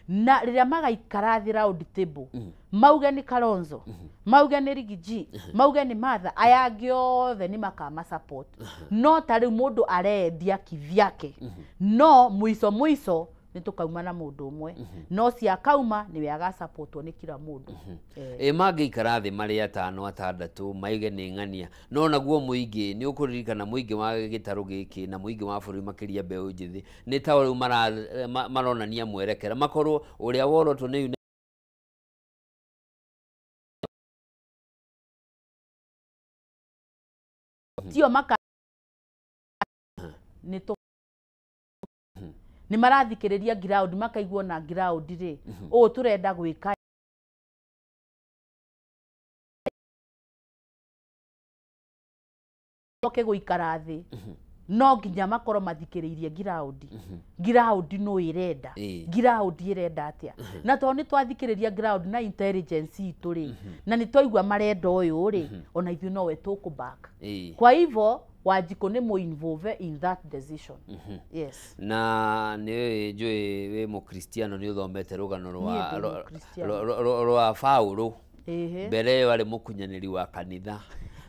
na riria magaikara thi round table mauge ni Kalonzo mauge ni Rigiji mauge ni Martha ayangi othe ni makama support no tari mundu arendia kivyake no mwiso nitukauma na mundu umwe no cia kauma ni wega supportwo ni kila mundu magiikara thi mari atano atandatu maige ni ng'ania no naguo muingi ni ukuririkana muingi wa gitaru giki na muingi wa bũrũri makiria mbeu njithi ni ta riu maronania mwerekera makorwo uria worotwo ni tio maka ni marathikiriria ground makaigwo na ground ri o turenda gwika oke guikara thi no nginya makoro mathikiririe ground no irenda ground irenda atia na to ni twathikiriria ground na intelligence itu ri na ni toigwa marenda uyu ri ona ithu no we tuku back kwa hivyo Wanjiku ni mu involve in that decision yes na ni njui we mu Kristiano ni uthomete rugano rwa Paulo mbere wari mukunyaniri wa kanitha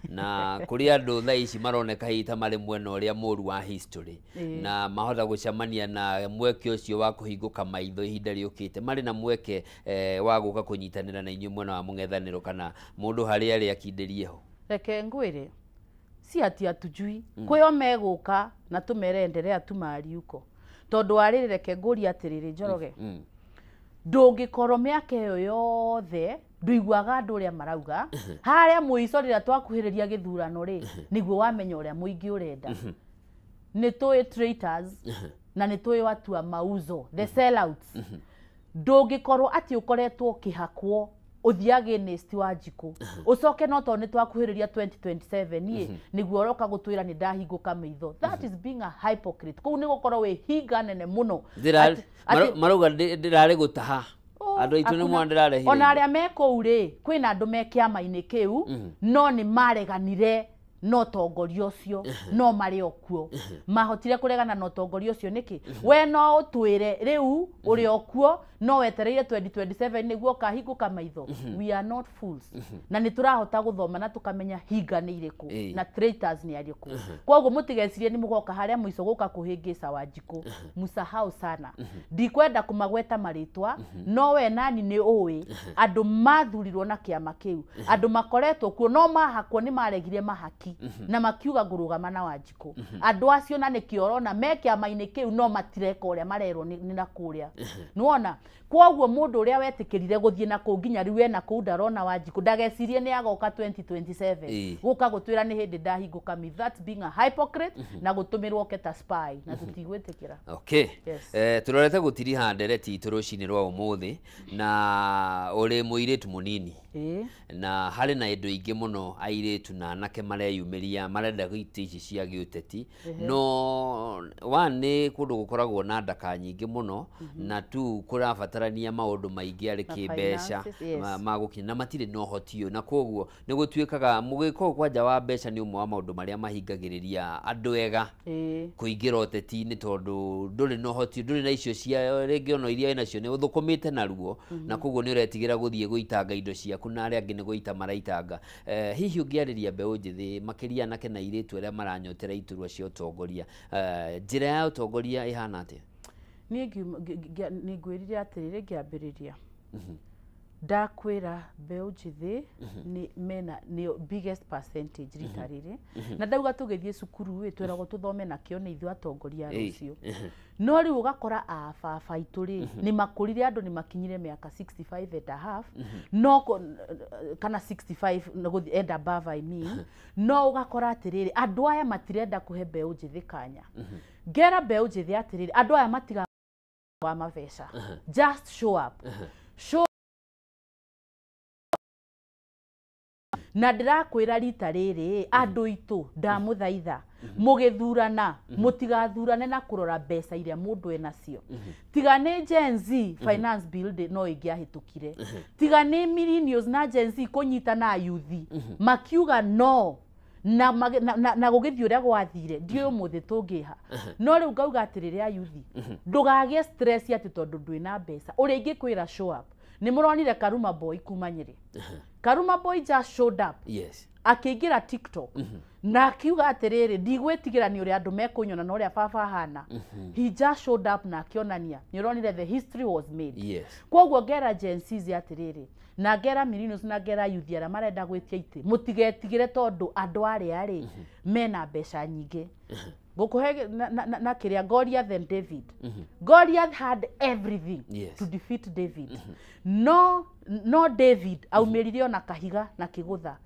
na kuri andu tha ici maroneka hita mari mwena uria muru wa history na mahota gucemania na mweke ucio wa kuhinguka maitho ihinda riukite mari na mweke wa guka kunyitanira na inyu mwena wa mungethaniro kana mundu hari ari akindirie ho reke ngwire si ati atujui kweyo meguka na tumerenderea tumari uko tondu ari reke nguri atiriri njoroge ndungikoro miaka iyo yothe nduigwaga andu uria marauga haria muico rira twakuhiriria githurano ri niguo wamenya uria muingi urenda nĩ tũĩ traitors na nĩ tũĩ watu wa mauzo the sellouts ndũngĩkorwo atĩ ũkoretwo ũkĩhakwo uthia against Wanjiku ucoke no to ni twakuhiriria 2027 niguo roka gutwira ni ndahingũka maitho. That is being a hypocrite. Kuu ni gukorwo we hinga nene muno maruga ndirari gutaha andu aitu ni mwandirare hire ona aria meko uri kwina andu me kiama-ini kiu no ni mareganire no tongoria ucio no mari okuo mahotire kuregana no tongoria ucio niki we no utwire riu uri okuo no wetereire 2027 niguo kahinguka maitho. We are not fools na ni turahota guthoma na tukamenya hinga ni iriku na traitors ni ariku. Koguo mutigecirie ni mugoka haria muico guka kuhingisa Wanjiku musahau sana. Ndikwenda kumagweta maritwa no we nani ni uwi andu mathurirwo na kiama kiu andu makoretwo kuo no mahakwo ni maregire mahaki na makiuga ngurugama na Wanjiku andu acio na nikiorona me kiama-ini kiu no matireka uria marerwo ni na kuria nuona. Koguo mundu uria wetikirire guthie na ku nginya riu ena ku ndarona Wanjiku ndagecirie ni agoka 2027 guka gutwira ni hindi ndahinguka mi. That's being a hypocrite na gutumirwo keta spy na tutigwitikira. Okay. Turorete gutiriha ndereti turucini rwa umuthi na uri muiritu munini na hari na indo ingi muno airitu na anake mareyumiria marenda gwiti ici cia giuteti no one kundu gukoragwo na ndaka nyingi muno na tu kurabatarania maundu maingi ari kimbeca magukina na matire no hotio na koguo ni gutwikaga mugiko kwanja wa mbeca ni umwe wa maundu maria mahingagiriria andu ega kuingira uteti-ini tondu nduri no hotio nduri na icio cia ringi ono iria ina cio ni uthukumite na ruo na koguo ni uretigira guthie guitanga indo ciaku na aria angi ni guita maraitanga. Hihi ungiariria mbeu njithi makiria nake na iritu aria maranyotera iturwa cia utongoria njira ya utongoria ihana atia? Ni ngwirire atiriri ngiambiriria ndakwira mbeu njithi ni mena ni biggest percentage rita riri na ndauga tugithie cukuru wi twiragwo tuthome nakio ni ithu atongoria rucio no riu ugakora baba ituri ni makurire andu ni makinyire miaka 65 and a half no kana 65 and above I mean no ugakora atiriri andu aya matirenda kuhe mbeu njithi kanya ngera mbeu njithi atiriri andu aya matiga wa mavesha just show up show na ndirakwira rita riri andu itu ndamuthaitha mugithurana mutigathurane na kurora mbeca iria mundu enacio tiga ni Gen Z finance bill no ingiahitukire tiga ni millennials na Gen Z kunyita na youth makiuga no na gugithio ria gwathire ndio muthi tungiha no riu ngauga atiriri a youth ndugagie stress ati tondu ndwina mbeca uri ingikwira show up ni muronire Karuma Boy kuma Nyeri Karuma Boy just showed up akiingira TikTok na akiuga atiriri ndigwitigira ni uria andu mekunyona na uria baba hana he just showed up na akionania ni uronire the history was made koguo ngera Gen Z atiriri na ngera millennials na ngera youth aria marenda gwitia iti mutigetigire tondu andu ari mena mbeca nyingi gukuhe na kiria Goliath and David Goliath had everything to defeat David no David aumiririo na kahiga na kigutha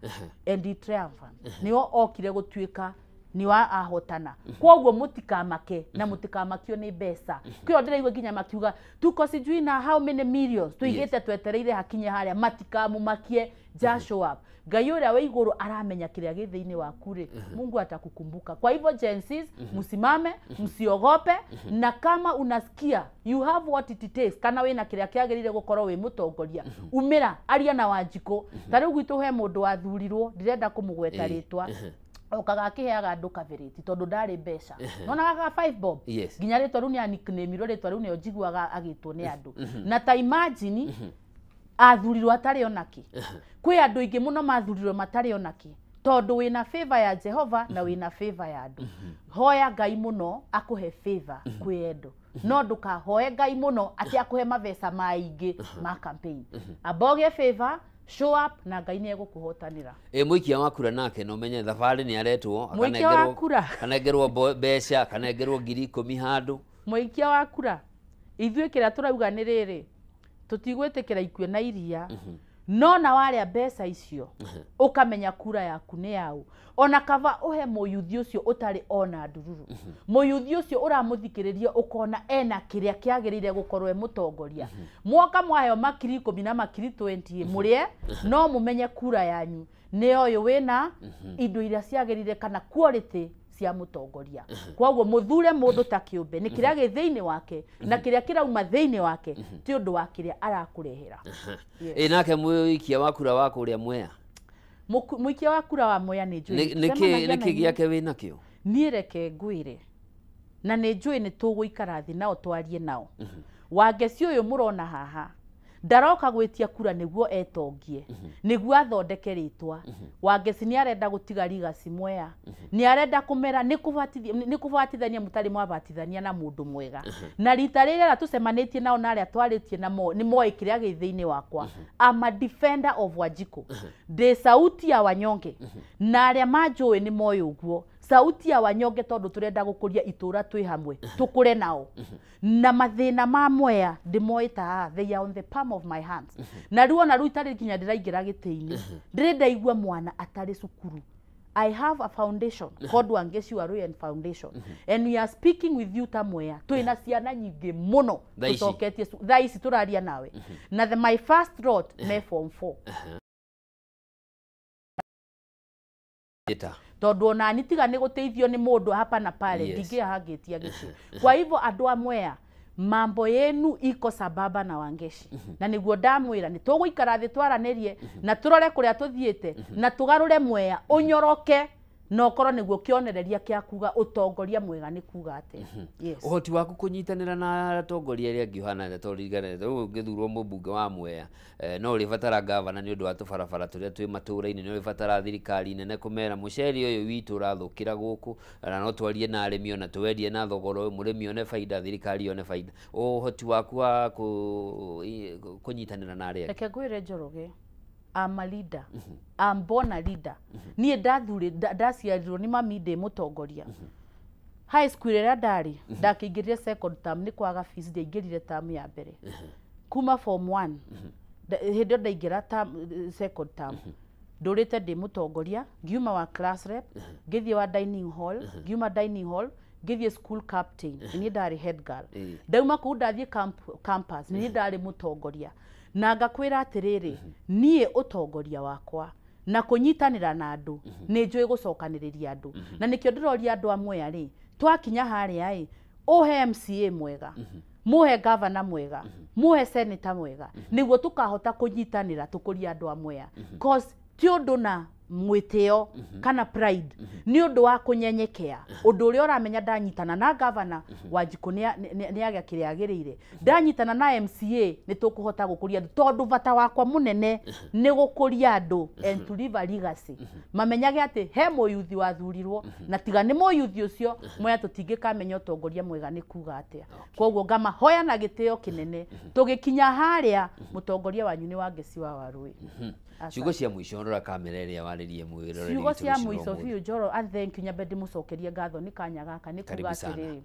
and he triumphed nio okire gutwika ni wa ahotana koguo mutikamake na mutikamakio ni mbeca kwio ndiraigwa nginya makiuga tuko sijui na how many millions tuigite twetereire hakinye haria matikamumakie just show up Ngai uria we iguru aramenya kiria githiini waku ri Mungu atakukumbuka. Kwa hivyo Gen Z msimame msiogope na kama unasikia you have what it takes kana wina kiria kiagirire gukorwo we mutongoria umira aria na Wanjiku tariu gwitu he mundu wathurirwo ndirenda kumugweta ritwa okaga akiheaga andu kaveriti tondu ndari mbeca nonaga 5 bob nginya ritwa riu ni nickname ritwa riu ni njiguaga agitwo ni andu na ta imagine athurirwo atari onaki kwi andu ingi muno mathurirwo matari onaki tondu wina favor ya Jehova na wina favor ya andu hoya Ngai muno akuhe favor kwi endo no ndukahoe Ngai muno ati akuhe mavesa maingi ma campaign aboge favor show up na Ngai ni egukuhotanira muikia wa kura nake no menye thabari ni aretwo akanengerwo mbeca akanengerwo 10,000 handu muikia wa kura ithuĩ kĩrĩa turauga nĩ rĩrĩ tutigwĩtĩkĩra ikue na iria no na wale mbeca icio ukamenya kura yaku ni yau ona kava uhe muyuthi ucio utari ona ndururu muyuthi ucio uramuthikiriria ukona ena kiria kiagirire gukorwe mutongoria mwoka mwayo makiri 10 na makiri 20 murie no mumenye kura yanyu ni oyo wina indo iria ciagirire kana quality cia mutongoria kwoguo muthure mundu ta kiumbe ni kiria githiini wake na kiria kirauma thiini wake ti undu wa kiria arakurehera nake muikia wa kura wako uria Mwea muikia wa kura wa Mwea ni njui niki giake wina kio ni reke ngwire na ni njui ni tuguikara thi nao twarie nao Wangeci uyu murona haha ndaroka gwitia kura niguo etongie niguo athondeke ritwa Wangeci ni arenda gutiga Legacy Mwea ni arenda kumera ni kubatithania mutari mwabatithania na mundu mwega na rita rire la tusemanitie nao na aria twaritie namo ni moe kiria githiini wakwa I'm a defender of Wanjiku de sauti ya wanyonge na aria manjui ni moe uguo sauti ya wanyonge tondu turenda gukuria itura twi hamwe tukure nao na mathina ma Mwea ndimoita they are on the palm of my hands na ruona ruitari kinya ndiraingira gitiini ndirenda igua mwana atari cukuru I have a foundation called Wangeci Waruyan Foundation and we are speaking with you ta Mwea twina ciana nyingi muno tucoketie thaici turaria nawe na my first lot me form 4 tondu ona nitiga ni guteithio ni mundu hapa na pale ndingia hagetia gici kwa hivyo andu a Mwea mambo yenu iko sababa na Wangeci na niguo ndamwira ni tuguikara thi twaranirie na turore kuria tuthiete na tugarure Mwea unyoroke no korwo niguo kionereria kia kuga utongoria mwega ni kuga ate yes uhoti waku kunyitanira na atongoria ria ngihana toririgane ngithurwo mubunge wa Mwea no ribatara governor ni undu wa tubarabara turia twi matura-ini ni ribatara thirikari nene kumera muceri uyu witu urathukira guku na no twarie na arimi ona twendie na thogoro uyu murimi one faida thirikari one faida uhoti waku wa kunyitanira na aria reke ngwire Njoroge I'm a leader. I'm born a leader. Niye ndathuri ndaciarirwo ni mami ndi mutongoria. High school ira ndari ndakingirire second term ni kwaga fees ndaingirire term ya mbere. Kuma form 1 hindi ndaingira second term. Ndurite ndi mutongoria ngiuma wa class rep ngithie wa dining hall ngiuma dining hall ngithie school captain ni ndari head girl. Ndauma ku ndathie campus ni ndari mutongoria. Na ngakwira atiriri nie utongoria wakwa na kunyitanira na andu ni njui gucokaniriria andu na nikio ndiroria andu a Mwea ri twakinya haria ri uhe MCA mwega muhe governor mwega muhe senator mwega niguo tukahota kunyitanira tukuria andu a Mwea cause ti undu na mwiteo kana pride ni undu wa kunyenyekea undu uria uramenya ndanyitana na governor Wanjiku ni agia kiria agirire ndanyitana na MCA ni tukuhota gukuria andu tondu bata wakwa munene ni gukuria andu and to live a legacy mamenyage ati he muyuthi wathurirwo na tiga ni muyuthi ucio Mwea tutingikamenya utongoria mwega ni kuga atia koguo ngama hoya na giteo kinene tugikinya haria mutongoria wanyu ni Wangeci wa Warui ciugo cia mwisho ndora kamera iria waririe mwiroreri ciugo cia mwisho biu Njoro and thank you nyambe ndimucokerie ngatho ni kanya gaka ni kuga atiri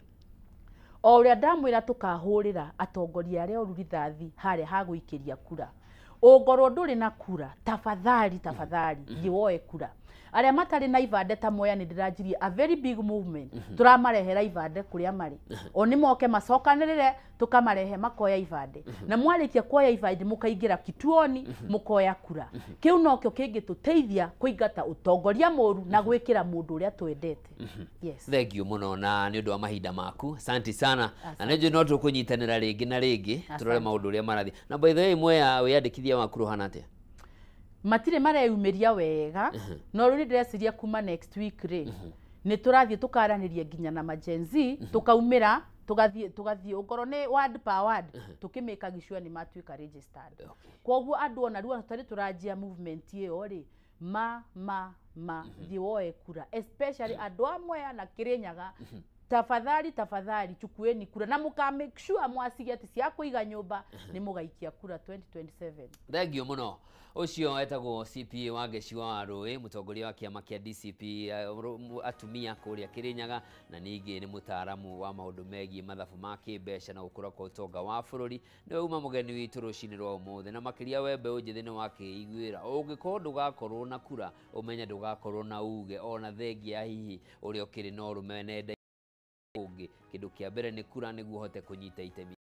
o uria ndamwira tukahurira atongoria aria orurithathi haria haguikiria kura ungorwo nduri na kura tafadhali yiwoe kura aria matari na ibande ta Mwea ni ndirajirie a very big movement turamarehera ibande kuria mari oni moke macokanirire tukamarehe makoya ibande na mwarikia koya ibande mukaingira kituoni mukoya kura kiu nokyo kingituteithia kuingata utongoria moru na gwikira mundu uria twendete yes thank you muno na ni undu wa mahinda maku asante sana na nejo no tukunyitanira ringi na ringi turore maundu uria marathi na by the way Mwea wiyandikithia makuru hana atia matire mareyumiria wega no ruri ndreciria kuma next week ri ni turathie tukaranirie nginya na majenzi tukaumira tugathie ukoro ni word per word tukimeka gicua ni matuika registered koguo andu ona ruo tari turajia movement iyo ri thiwoe kura especially andu a Mwea na Kirinyaga tafadhali chukueni kura na muka make sure mwasige ati cia kuiga nyumba ni mugaikia kura 2027. Thengio muno. Ucio etagwo CPA wa Geciwa wa Rũĩ, mutongoria wa kiama kia DCP atumia kuria Kirinyaga, na ningi ni mutaaramu wa maundu megie mathabu ma kimbeca na gukura kwa utonga wa bururi. Ni uma mugeni witu rucini rwa umuthe, na makiria wembe unjithi ni wakiiguira ungikorwo ndugakorwo na kura umenya ndugakorwo na uge ona thengia hihi uri ukiri no rume nende ungi. Kindu kia mbere ni kura niguo hote kunyita itemi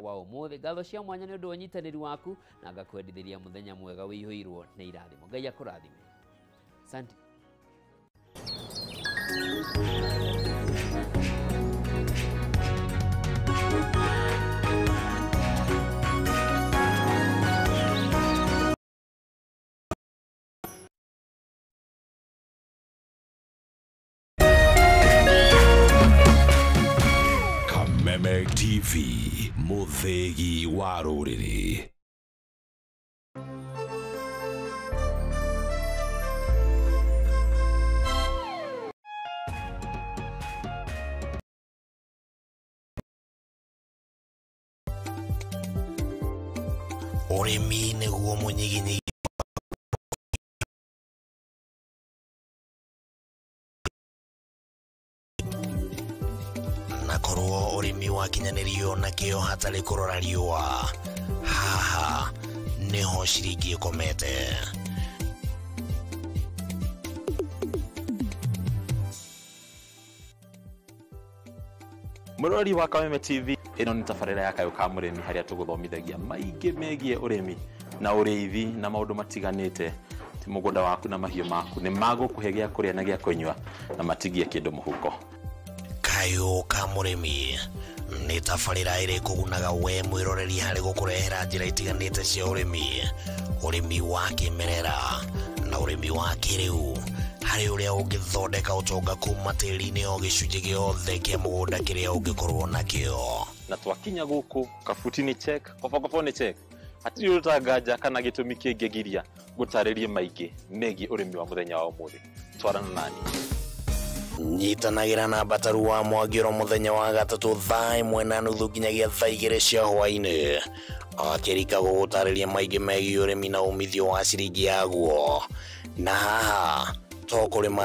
wa umuthe. Ngatho cia mwanya ni undu wa nyitaniri waku, na ngakwendithiria muthenya mwega wihuirwo na irathimo. Ngai akurathime. Asante. Meme TV, muthegi wa rũrĩrĩ. Ũrĩmi nĩguo mũnyiginyigi nakorwo ũrĩmi wakinyanĩrio na kĩo hatarĩ kũrora riũa, haha nĩho ciringi ĩkomete. Mũrori wa Kameme TV, ĩno nĩ tabarĩra ya Kayũ ka Mũrĩmi, harĩa tũgũthomithagia maingĩ megie ũrĩmi na ũrĩithi na maũndũ matiganĩte. Ti mũgũnda waku na mahiũ maku nĩ magũkũhe gĩa kũrĩa na gĩa kũnyua na matigie kĩndũ mũhuko. Kayũ ka Mũrĩmi nĩ tabarĩra ĩrĩ kũgunaga we mwĩroreri harĩ gũkũrehera njĩra itiganĩte cia ũrĩmi wa kĩmerera na ũrĩmi wa kĩrĩu, harĩ ũrĩa ũngĩthondeka ũtonga kuma tĩri-inĩ o gĩcunjĩ gĩothe kĩa mũgũnda kĩrĩa ũngĩkorwo nakĩo. Na twakinya gũkũ kabuti nĩ check, kobokobo nĩ check, hatirĩ ũtanganja kana gĩtũmi kĩngĩgiria gũtarĩrie maingĩ megie ũrĩmi wa mũthenya wa ũmũthĩ. Twarana nani. Nyitanagĩra na Bataru wa Mwangĩro mũthenya wa gatatũ thaa 1:30 nginyagia thaa 2 cia hwaĩ-inĩ, akĩrika gũgũtarĩria maingĩ megie ũrĩmi na umithio wa ciringi yaguo. Na haha to kũrĩma